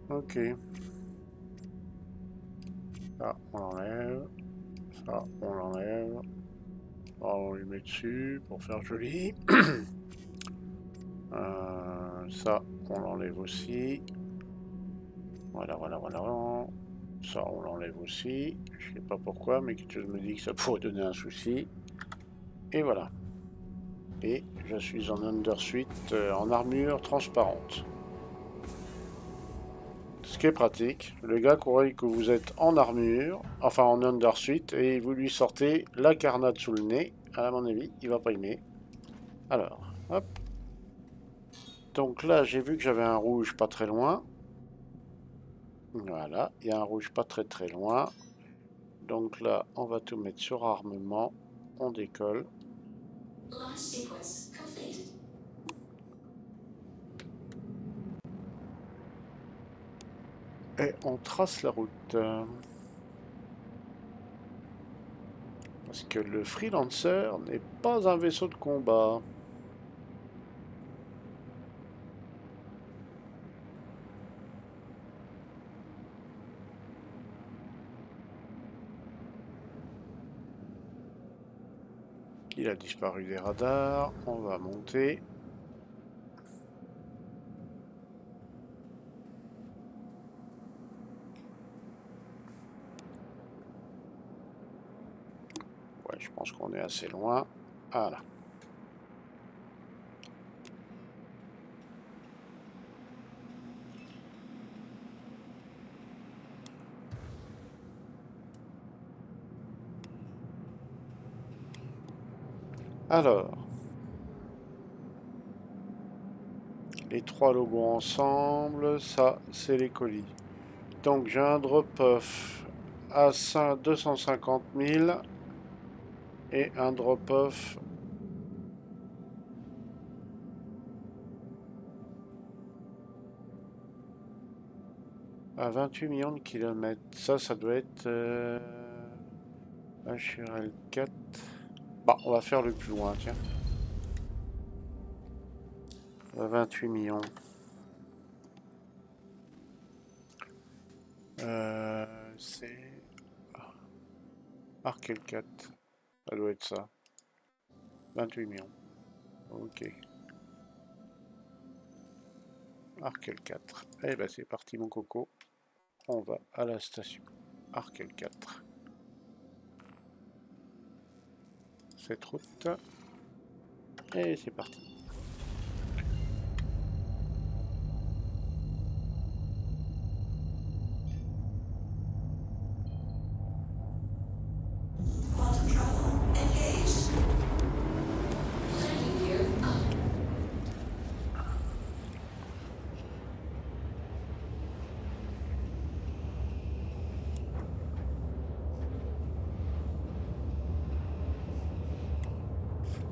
Ok. Ça, on l'enlève. Ça, on l'enlève. On lui met dessus pour faire joli. Ça, on l'enlève aussi. Voilà, voilà, voilà. Ça, on l'enlève aussi. Je sais pas pourquoi, mais quelque chose me dit que ça pourrait donner un souci. Et voilà. Et je suis en undersuit, en armure transparente. Ce qui est pratique. Le gars croit que vous êtes en armure, enfin en undersuit, et vous lui sortez la carnade sous le nez. À mon avis, il va pas aimer. Alors, hop. Donc là, j'ai vu que j'avais un rouge pas très loin. Voilà, il y a un rouge pas très très loin. Donc là, on va tout mettre sur armement. On décolle. Launch sequence complete. Et on trace la route. Parce que le Freelancer n'est pas un vaisseau de combat. Il a disparu des radars. On va monter. Ouais, je pense qu'on est assez loin. Voilà. Alors, les trois logos ensemble, ça c'est les colis. Donc j'ai un drop-off à 250 000 et un drop-off À 28 millions de kilomètres. Ça doit être... H sur L4. Bah, on va faire le plus loin, tiens. 28 millions. C'est... Arc L4. Ça doit être ça. 28 millions. Ok. Arc L4. Eh ben c'est parti mon coco. On va à la station. Arc L4. Cette route. Et c'est parti. Quantum travel engaged. Landing gear up.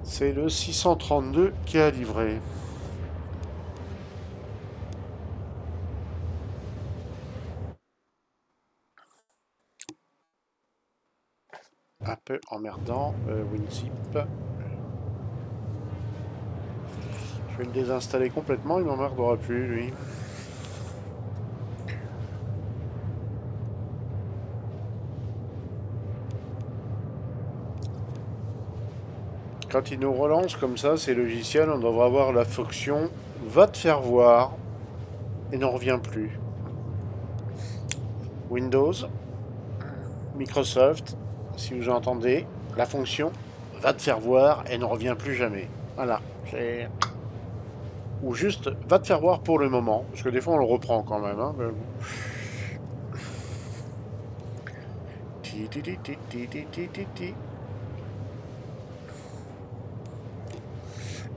C'est le 632 qui a livré. Un peu emmerdant, WinZip. Je vais le désinstaller complètement, il m'emmerdera plus lui. Quand il nous relance comme ça, ces logiciels, on devrait avoir la fonction va te faire voir et n'en revient plus. Windows, Microsoft, si vous entendez, la fonction va te faire voir et ne revient plus jamais. Voilà. Ou juste va te faire voir pour le moment, parce que des fois on le reprend quand même. Hein, mais...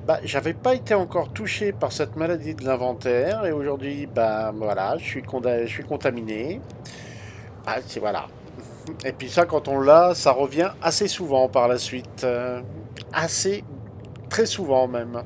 Bah, j'avais pas été encore touché par cette maladie de l'inventaire et aujourd'hui, bah voilà, je suis contaminé. Ah, c'est voilà. Et puis ça, quand on l'a, ça revient assez souvent par la suite, assez, très souvent même.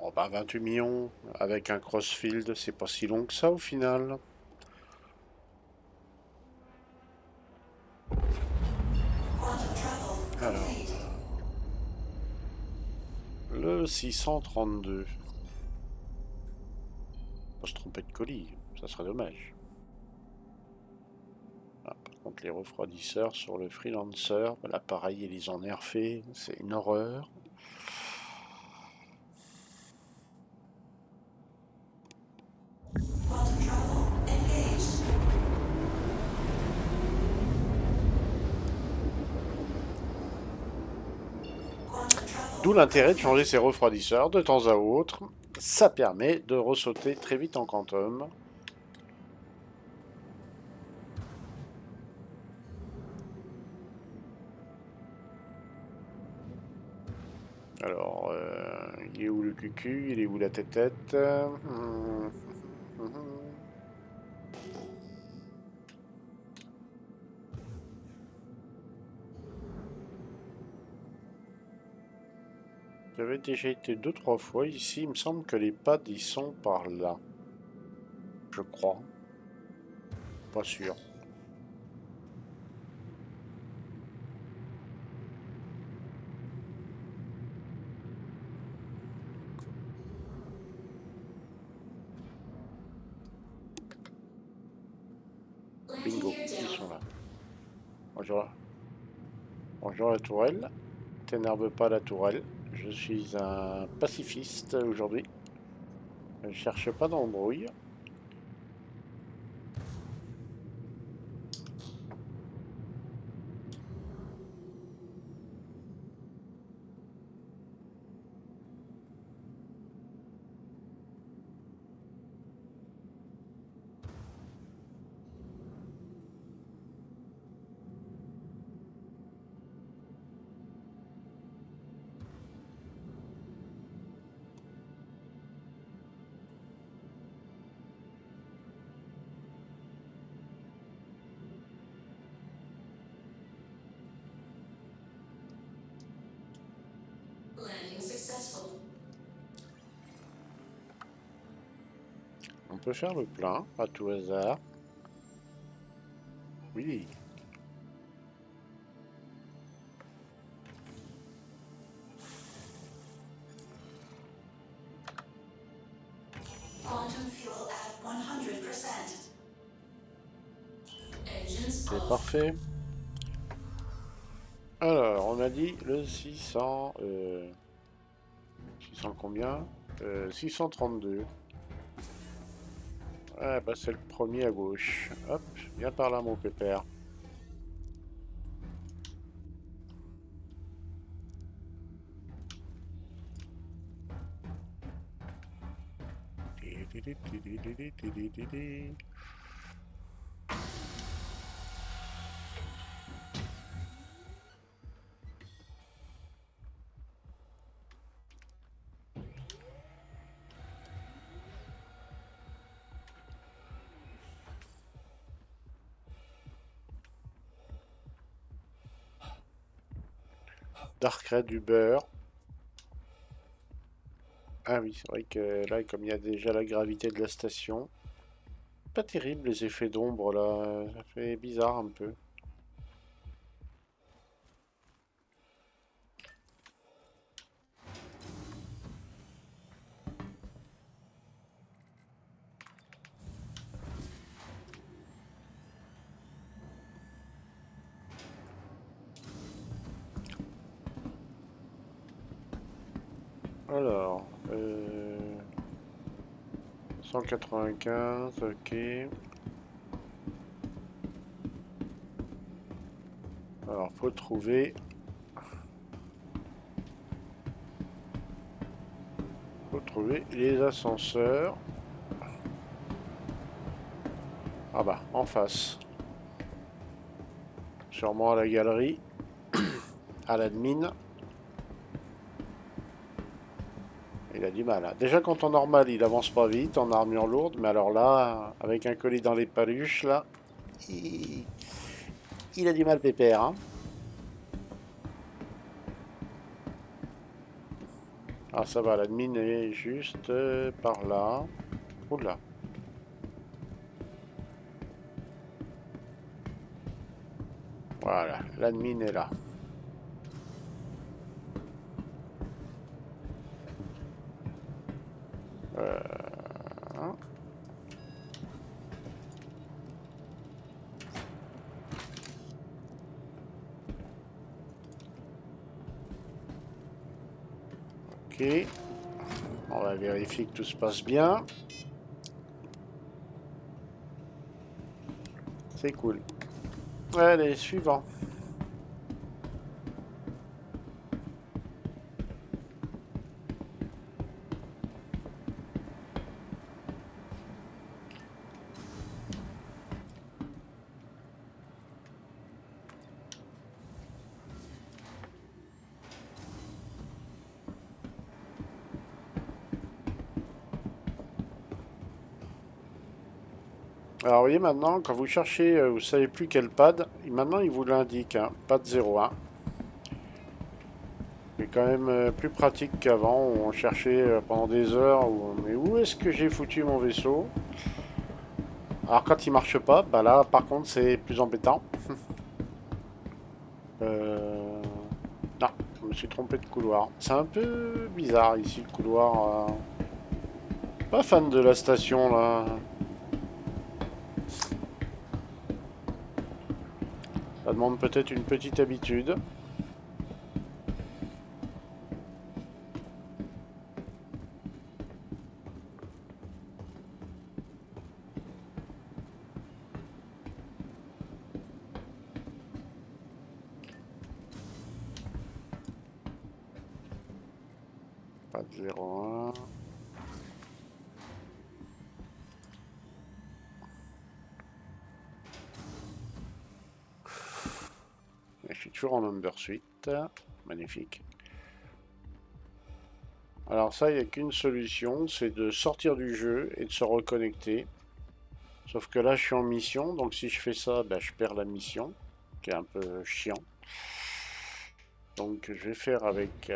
Oh, bah 28 millions avec un crossfield, c'est pas si long que ça au final. Quantum travel Alors, complete. le 632. Pas se tromper de colis, ça serait dommage. Ah, par contre, les refroidisseurs sur le Freelancer, là pareil, ils les ont nerfés, c'est une horreur. Quantum travel engaged. Quantum travel. D'où l'intérêt de changer ses refroidisseurs de temps à autre. Ça permet de ressauter très vite en quantum. Alors, il est où le cucu? Il est où la tête-tête? J'avais déjà été 2-3 fois ici. Il me semble que les pads, ils sont par là. Je crois. Pas sûr. Bingo, ils sont là. Bonjour. Bonjour la tourelle. T'énerve pas la tourelle. Je suis un pacifiste aujourd'hui. Je ne cherche pas d'embrouille. Landing successful. On peut faire le plein, à tout hasard. Oui. Quantum fuel at 100%. Engines C'est off. parfait. Alors, on a dit le 600... 600 combien 632. Ah bah c'est le premier à gauche. Hop, viens par là mon pépère. Dark Red du beurre. Ah oui, c'est vrai que là, comme il y a déjà la gravité de la station, pas terrible les effets d'ombre là, ça fait bizarre un peu. Alors, 195, ok. Alors, faut trouver les ascenseurs. Ah bah, en face. Sûrement à la galerie, à l'admin. Il a du mal, hein. Déjà quand en normal il avance pas vite, en armure lourde, mais alors là, avec un colis dans les paluches, là, il a du mal pépère, hein. Ah ça va, l'admin est juste par là. Oula. Voilà, l'admin est là. Ok. On va vérifier que tout se passe bien. C'est cool. Allez, suivant. Alors, vous voyez maintenant, quand vous cherchez, vous savez plus quel pad, maintenant il vous l'indique, hein, pad 01. C'est quand même plus pratique qu'avant, où on cherchait pendant des heures, mais où est-ce que j'ai foutu mon vaisseau? Alors quand il marche pas, bah là par contre c'est plus embêtant. Non, je me suis trompé de couloir. C'est un peu bizarre ici le couloir. Pas fan de la station là. Ça demande peut-être une petite habitude. Pas de 0,1. Je suis toujours en number suite. Magnifique. Alors ça, il n'y a qu'une solution, c'est de sortir du jeu et de se reconnecter. Sauf que là, je suis en mission, donc si je fais ça, ben, je perds la mission, qui est un peu chiant. Donc je vais faire avec...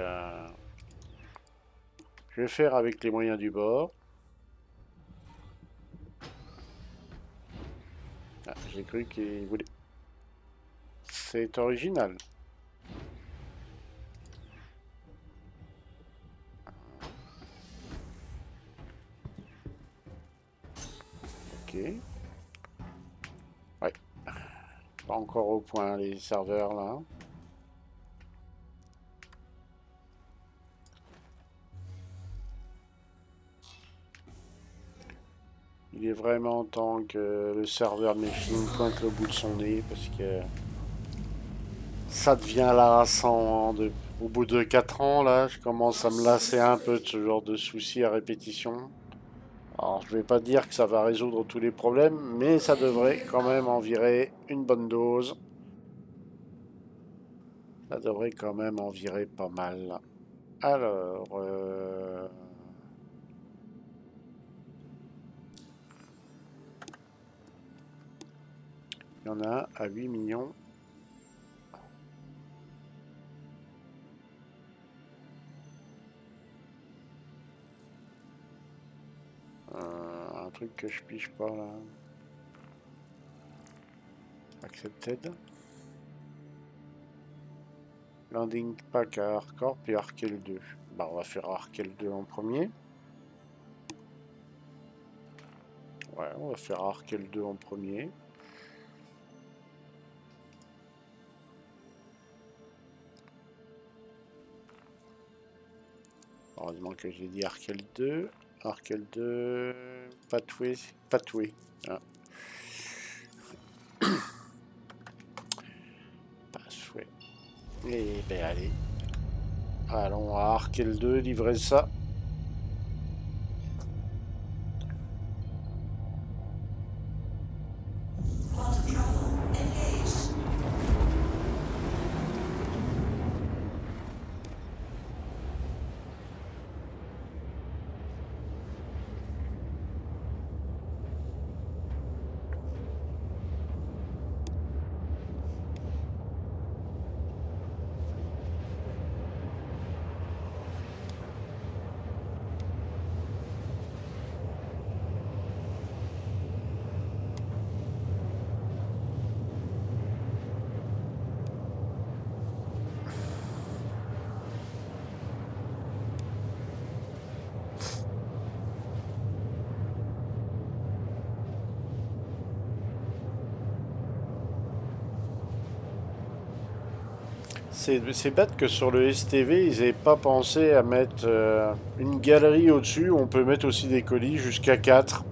Je vais faire avec les moyens du bord. Ah, j'ai cru qu'il voulait... C'est original. Ok. Ouais. Pas encore au point les serveurs là. Il est vraiment temps que le serveur Machine pointe le bout de son nez parce que ça devient lassant. Au bout de 4 ans là, je commence à me lasser un peu de ce genre de soucis à répétition. Alors je vais pas dire que ça va résoudre tous les problèmes, mais ça devrait quand même en virer une bonne dose. Ça devrait quand même en virer pas mal. Alors... il y en a à 8 millions. Un truc que je pige pas là. Accepted. Landing pack à hardcore puis Arkel 2. Bah on va faire Arkel 2 en premier. Ouais, on va faire Arkel 2 en premier. Heureusement que j'ai dit Arkel 2. Arkel 2. Pathway. Pathway. Ah. Pathway. Et ben allez. Allons à Arkel 2, livrer ça. C'est bête que sur le STV, ils n'aient pas pensé à mettre une galerie au-dessus où on peut mettre aussi des colis jusqu'à 4.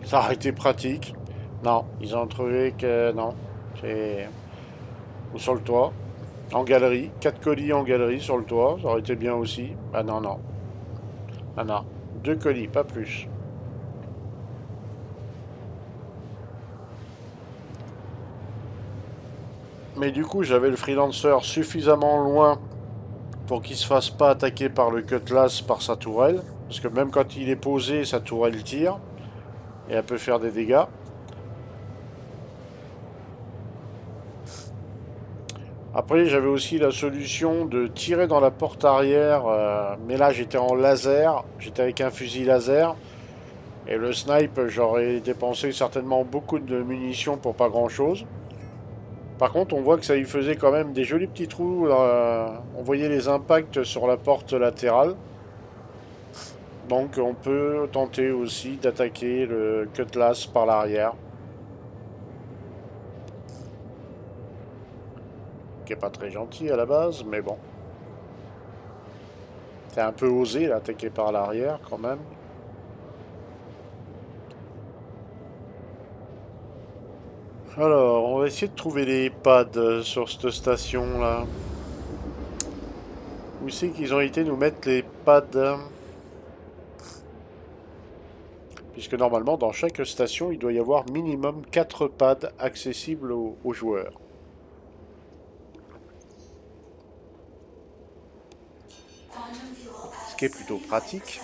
Ça aurait été pratique. Non, ils ont trouvé que non. C'est... Ou sur le toit. En galerie. 4 colis en galerie sur le toit. Ça aurait été bien aussi. Ah non, non. Ah non. 2 colis, pas plus. Mais du coup, j'avais le freelancer suffisamment loin pour qu'il se fasse pas attaquer par le cutlass par sa tourelle. Parce que même quand il est posé, sa tourelle tire. Et elle peut faire des dégâts. Après, j'avais aussi la solution de tirer dans la porte arrière. Mais là, j'étais en laser. J'étais avec un fusil laser. Et le snipe, j'aurais dépensé certainement beaucoup de munitions pour pas grand chose. Par contre, on voit que ça lui faisait quand même des jolis petits trous. On voyait les impacts sur la porte latérale. Donc on peut tenter aussi d'attaquer le cutlass par l'arrière. qui est pas très gentil à la base, mais bon. C'est un peu osé l'attaquer par l'arrière quand même. Alors, on va essayer de trouver les pads sur cette station là. Où c'est qu'ils ont été nous mettre les pads? Puisque normalement, dans chaque station, il doit y avoir minimum 4 pads accessibles aux joueurs. Quantum fuel Ce at qui est plutôt 75%. pratique.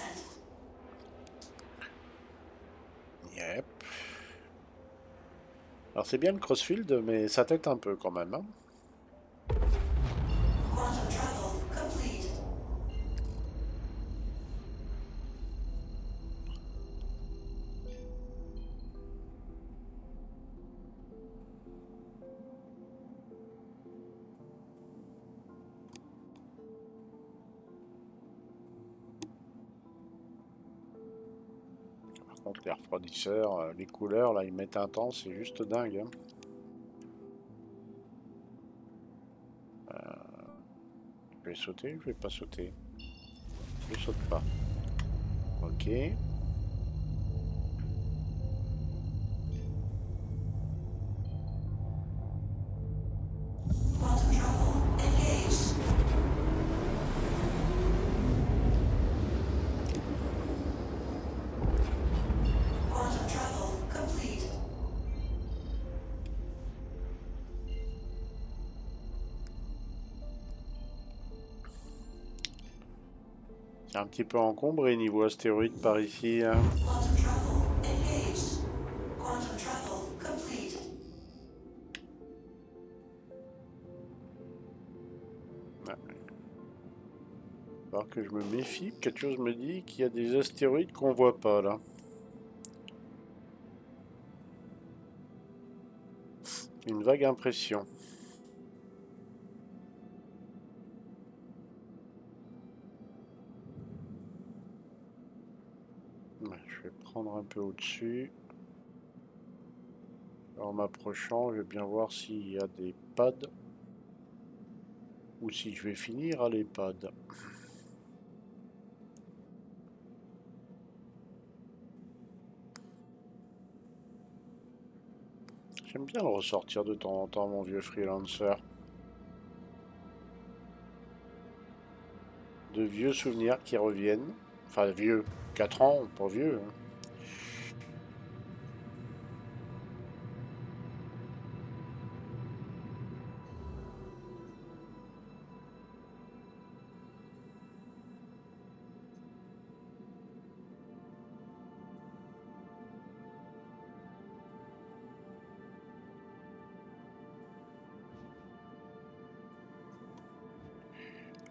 Yep. Alors c'est bien le crossfield, mais ça tête un peu quand même, hein. Quantum travel complete. Par contre, les refroidisseurs, les couleurs, là, ils mettent un temps, c'est juste dingue, hein. Je vais sauter, je vais pas sauter. Je saute pas. Ok. Quantum travel engaged. Quantum travel complete. C'est un petit peu encombré niveau astéroïde par ici, hein. Quantum travel engaged. Quantum travel complete. Alors que je me méfie, quelque chose me dit qu'il y a des astéroïdes qu'on voit pas là. Une vague impression. Ouais, je vais prendre un peu au-dessus. En m'approchant, je vais bien voir s'il y a des pads. Ou si je vais finir à les pads. J'aime bien le ressortir de temps en temps, mon vieux freelancer. De vieux souvenirs qui reviennent. Enfin, vieux. 4 ans, pas vieux, hein.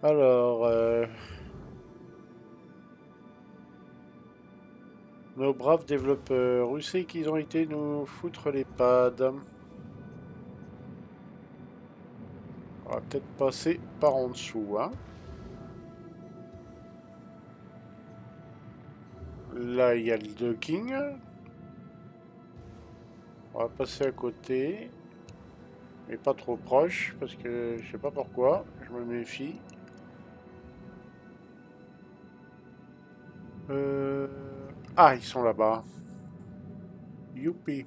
Alors, nos braves développeurs, où c'est qu'ils ont été nous foutre les pads? On va peut-être passer par en dessous, hein. Là, il y a le docking. On va passer à côté. Mais pas trop proche, parce que je sais pas pourquoi, je me méfie. Ah, ils sont là-bas. Youpi.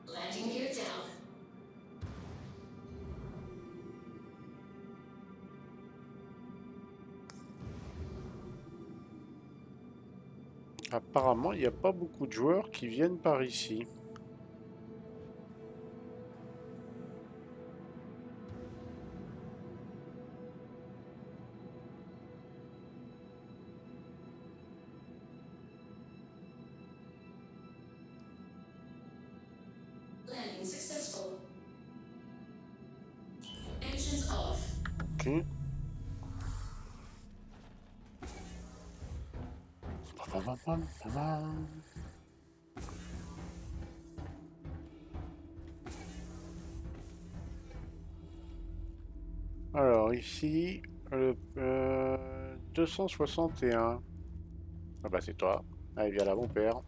Landing gear down. Apparemment, il n'y a pas beaucoup de joueurs qui viennent par ici. Landing successful. Engines off. Ok. Alors ici, 261. Ah bah c'est toi. Allez, viens là, mon père.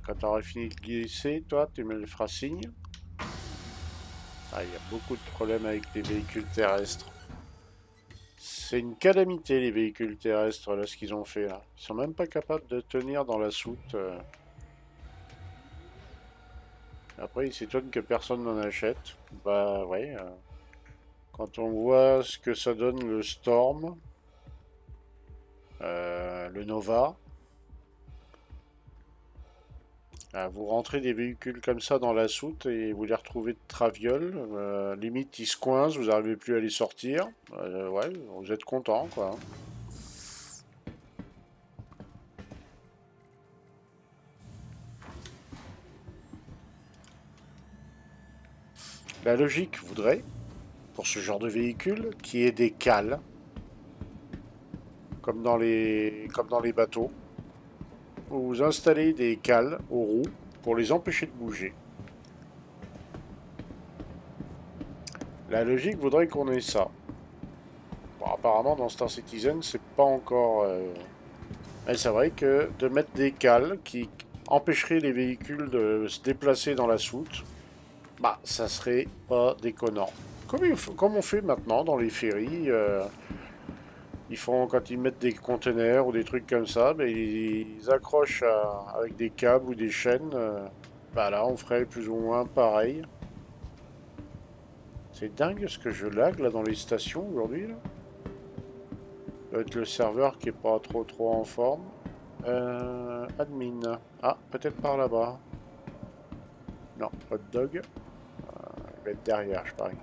Quand tu auras fini de glisser, toi, tu me le feras signe. Ah, il y a beaucoup de problèmes avec les véhicules terrestres. C'est une calamité, les véhicules terrestres, là, ce qu'ils ont fait, là. Ils sont même pas capables de tenir dans la soute. Après, ils s'étonnent que personne n'en achète. Bah, ouais. Quand on voit ce que ça donne, le Storm, le Nova, vous rentrez des véhicules comme ça dans la soute et vous les retrouvez de traviole. Limite, ils se coincent, vous n'arrivez plus à les sortir. Ouais, vous êtes content, quoi. La logique voudrait, pour ce genre de véhicule, qu'il y ait des cales, comme dans les bateaux, où vous installez des cales aux roues pour les empêcher de bouger. La logique voudrait qu'on ait ça. Bon, apparemment, dans Star Citizen, c'est pas encore... Mais c'est vrai que de mettre des cales qui empêcheraient les véhicules de se déplacer dans la soute, bah, ça serait pas déconnant. Comme on fait maintenant dans les ferries, ils font, quand ils mettent des conteneurs ou des trucs comme ça, bah, ils accrochent avec des câbles ou des chaînes. Bah là, on ferait plus ou moins pareil. C'est dingue ce que je lag là dans les stations aujourd'hui. Ça doit être le serveur qui est pas trop en forme. Admin. Ah, peut-être par là-bas. Non, hot dog. Il va être derrière, je parie.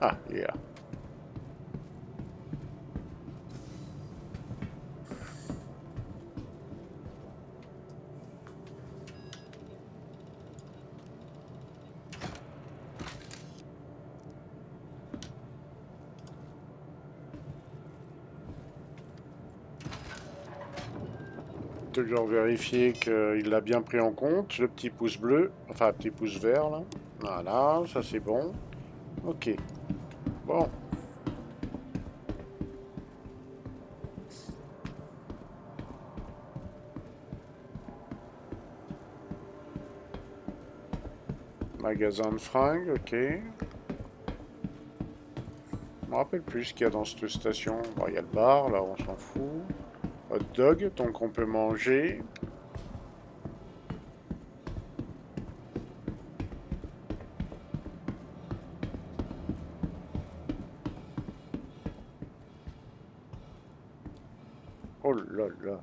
Ah, il est là. Toujours vérifier qu'il l'a bien pris en compte. Le petit pouce bleu, enfin le petit pouce vert là. Voilà, ça c'est bon. Ok. Bon. Magasin de fringues, ok. Je me rappelle plus ce qu'il y a dans cette station. Bon, il y a le bar, là on s'en fout. Hot dog, donc on peut manger. Oh là là.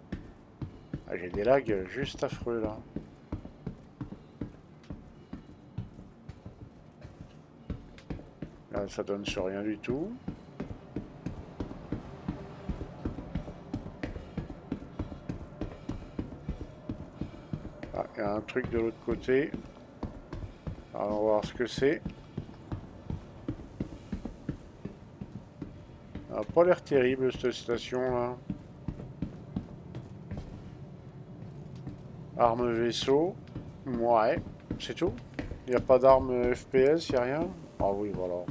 Ah, j'ai des lags juste affreux là. Là, ça donne sur rien du tout. Ah, il y a un truc de l'autre côté. Alors, on va voir ce que c'est. Ça n'a pas l'air terrible cette station là. Arme vaisseau. Ouais, c'est tout. Il n'y a pas d'arme FPS, il n'y a rien. Ah oui, voilà.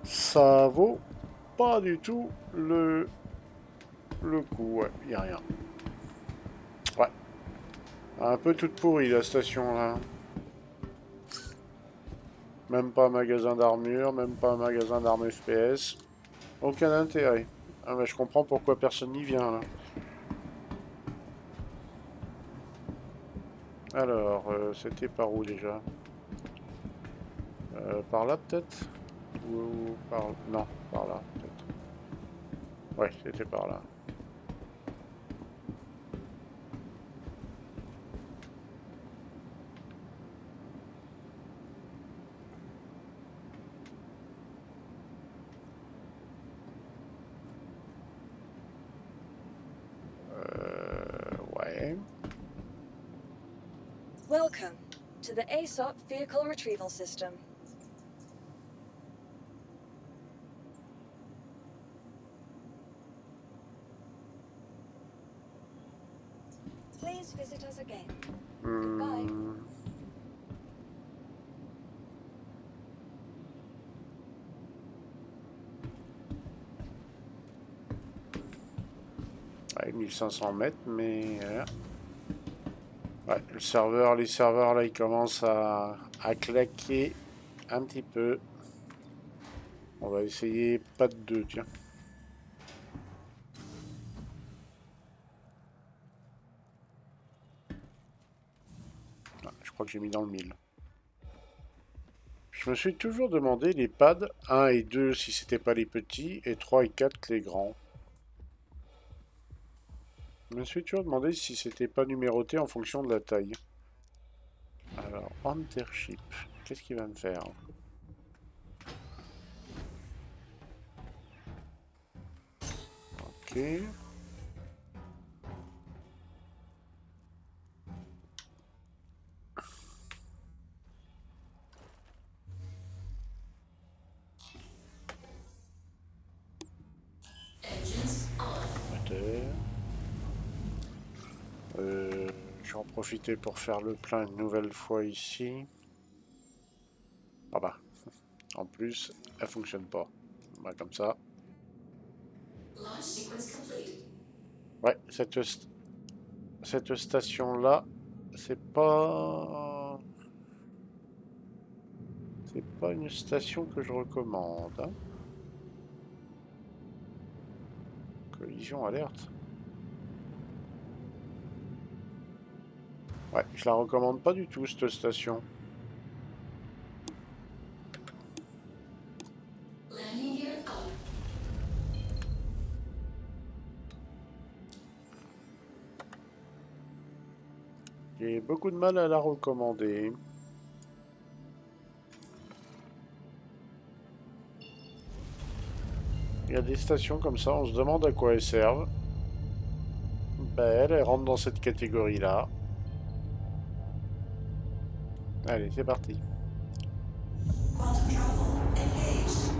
Ça vaut pas du tout le coup, ouais, il n'y a rien. Ouais. Un peu toute pourrie la station là. Même pas un magasin d'armure, même pas un magasin d'armes FPS. Aucun intérêt. Ah bah je comprends pourquoi personne n'y vient là. Alors, c'était par où déjà? Par là peut-être? Ou par... Non, par là peut-être. Ouais, c'était par là. Ouais. Welcome to the ASOP Vehicle Retrieval System. Please visit us again. Goodbye. Ouais, 1500 mètres, mais... ouais, le serveur, les serveurs, là, ils commencent à claquer un petit peu. On va essayer pas de 2, tiens. Ah, je crois que j'ai mis dans le 1000. Je me suis toujours demandé les pads 1 et 2 si c'était pas les petits et 3 et 4 les grands. Je me suis toujours demandé si c'était pas numéroté en fonction de la taille. Alors, Huntership, qu'est-ce qu'il va me faire? Ok. Engines on. Moteur. Je vais en profiter pour faire le plein une nouvelle fois ici. Ah bah, en plus, elle fonctionne pas. Bah, comme ça. Launch sequence complete. Ouais, cette station-là, c'est pas... c'est pas une station que je recommande. Hein. Collision alerte. Ouais, je la recommande pas du tout, cette station. Landing gear up. J'ai beaucoup de mal à la recommander. Il y a des stations comme ça, on se demande à quoi elles servent. Ben, elles rentrent dans cette catégorie-là. Allez, c'est parti. Quantum travel engaged.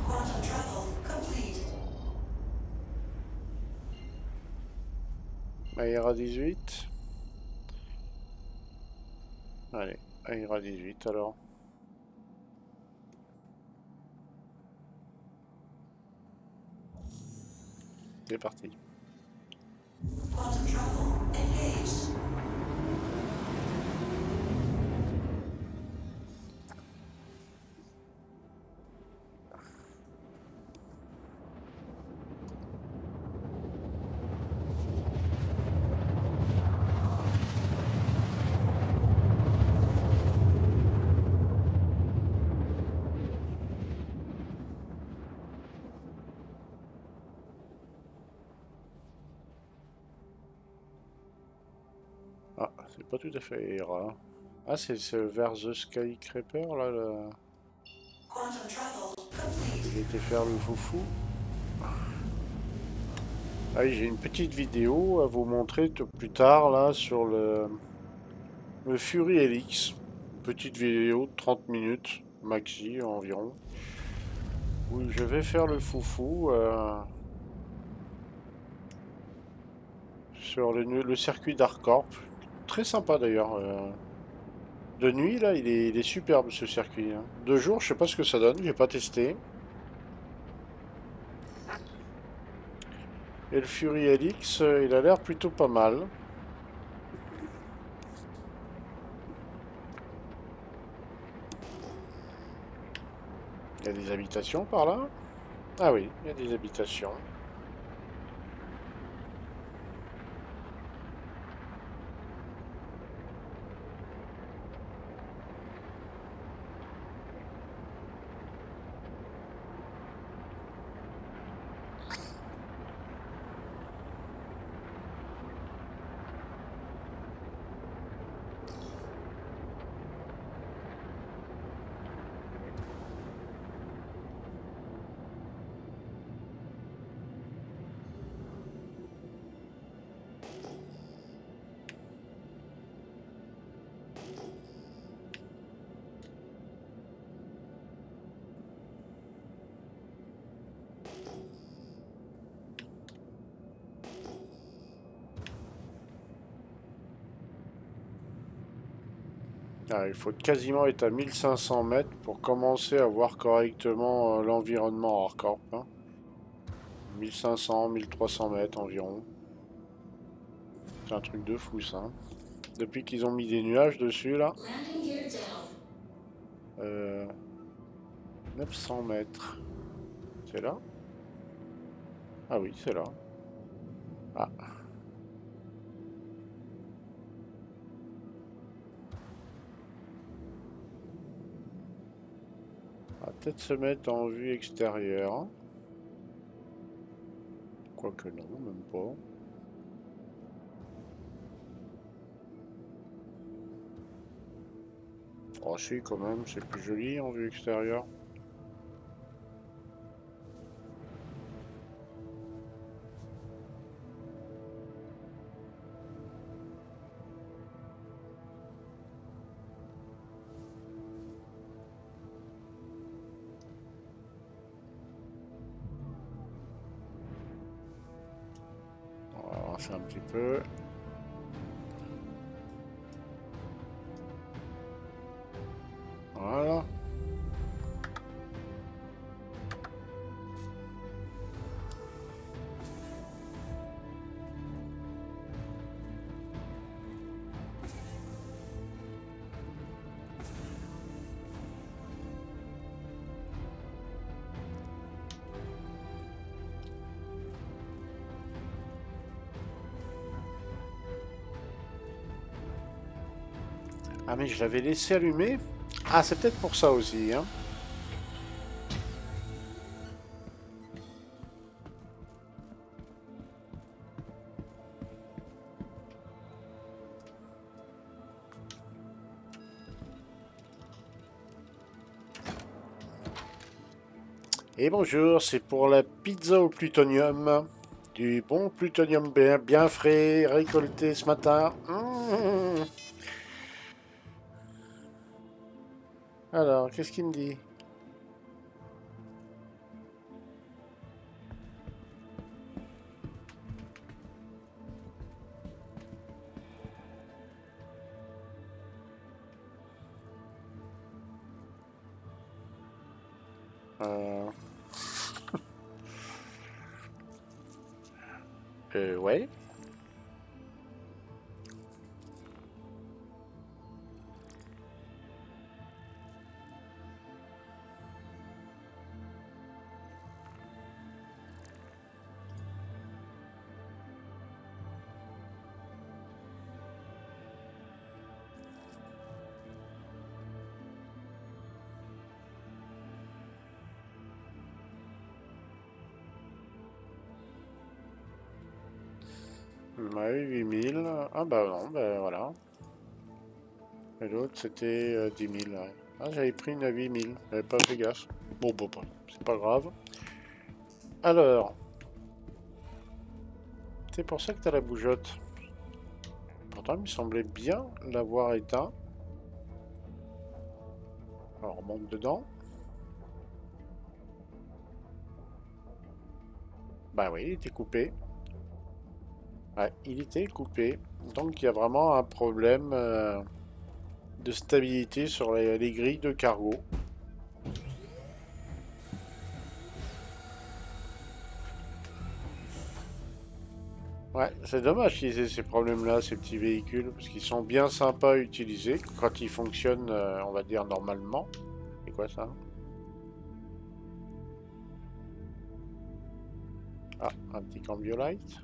Quantum travel complete. Aira 18. Allez, Aira 18 alors. C'est parti. Quantum travel engaged. Ah, c'est pas tout à fait Aira. Ah, c'est vers The Skycraper là. Quantum travel complete. Il était faire le foufou. Ah oui, j'ai une petite vidéo à vous montrer plus tard là sur le Fury Helix. Petite vidéo de 30 minutes maxi environ. Où je vais faire le foufou sur le circuit d'Arcorp. Très sympa d'ailleurs. De nuit là, il est superbe ce circuit. Hein. De jour, je sais pas ce que ça donne, j'ai pas testé. Et le Fury Helix, il a l'air plutôt pas mal. Il y a des habitations par là? Ah oui, il y a des habitations. Ah, il faut quasiment être à 1500 mètres pour commencer à voir correctement l'environnement hors-corp. Hein. 1500, 1300 mètres environ. C'est un truc de fou ça. Hein. Depuis qu'ils ont mis des nuages dessus là. 900 mètres. C'est là? Ah oui, c'est là. Ah. On va peut-être se mettre en vue extérieure. Quoique non, même pas. Oh si, quand même, c'est plus joli en vue extérieure. On va avancer un petit peu. Voilà. Ah mais je l'avais laissé allumer. Ah c'est peut-être pour ça aussi, hein. Et bonjour, c'est pour la pizza au plutonium. Du bon plutonium bien frais, récolté ce matin. Mmh. Alors, qu'est-ce qu'il me dit? Ouais. Ouais, 8000. Ah bah non, bah voilà. Et l'autre c'était 10 000. Ouais. Ah, j'avais pris une à 8000. J'avais pas fait gaffe. Bon, bon, bon, c'est pas grave. Alors, c'est pour ça que t'as la bougeotte. Pourtant, il me semblait bien l'avoir éteint. Alors, on monte dedans. Bah oui, il était coupé. Ouais, il était coupé. Donc, il y a vraiment un problème de stabilité sur les grilles de cargo. Ouais, c'est dommage qu'ils aient ces problèmes-là, ces petits véhicules, parce qu'ils sont bien sympas à utiliser quand ils fonctionnent, on va dire, normalement. C'est quoi ça? Ah, un petit cambiolite.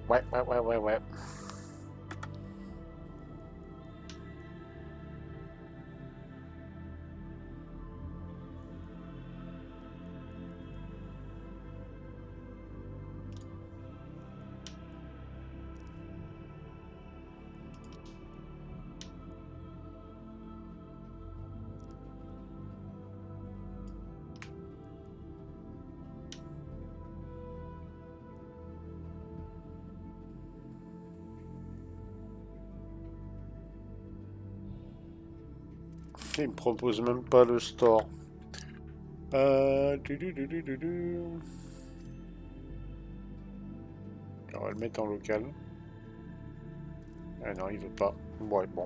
Ouais, ouais, ouais, ouais, ouais. Il me propose même pas le store. On va le mettre en local. Ah non, il veut pas. Ouais, bon.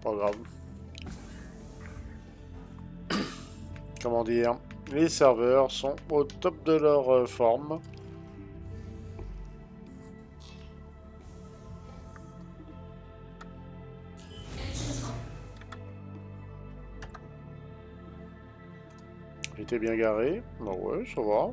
Pas grave. Comment dire? Les serveurs sont au top de leur forme. J'étais bien garé. Bah ouais, ça va.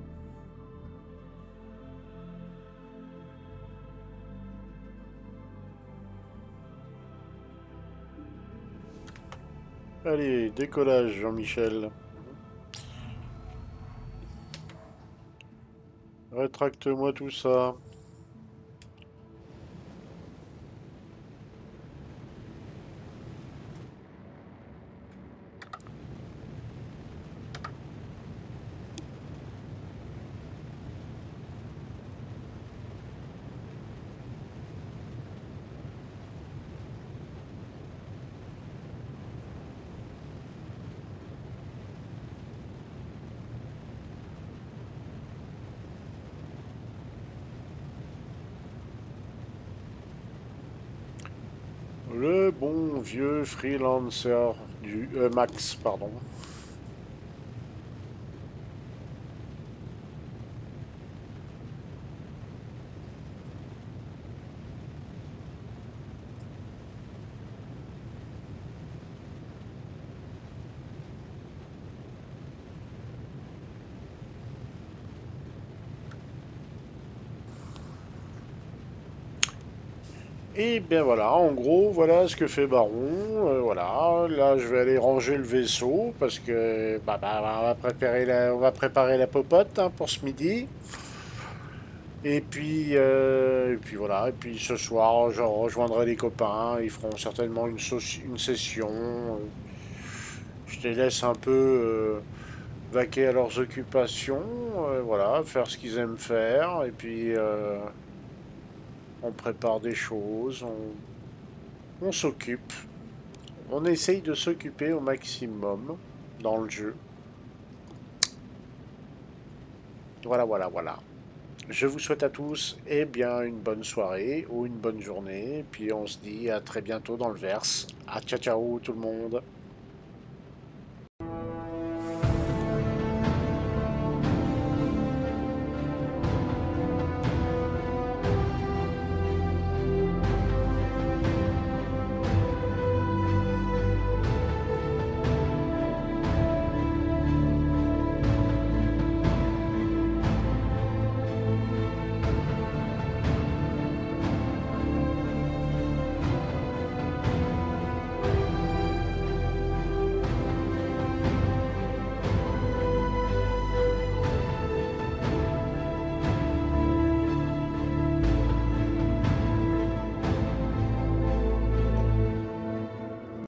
Allez, décollage, Jean-Michel. Rétracte-moi tout ça. Le bon vieux freelancer du Max, pardon. Et bien voilà, en gros, voilà ce que fait Baron. Voilà, là je vais aller ranger le vaisseau parce que on va préparer la popote hein, pour ce midi. Et puis voilà, et puis ce soir je rejoindrai les copains, ils feront certainement une session. Je les laisse un peu vaquer à leurs occupations, voilà, faire ce qu'ils aiment faire, et puis on prépare des choses, on s'occupe. On essaye de s'occuper au maximum dans le jeu. Voilà, voilà, voilà. Je vous souhaite à tous eh bien, une bonne soirée ou une bonne journée. Puis on se dit à très bientôt dans le verse. À ciao ciao tout le monde.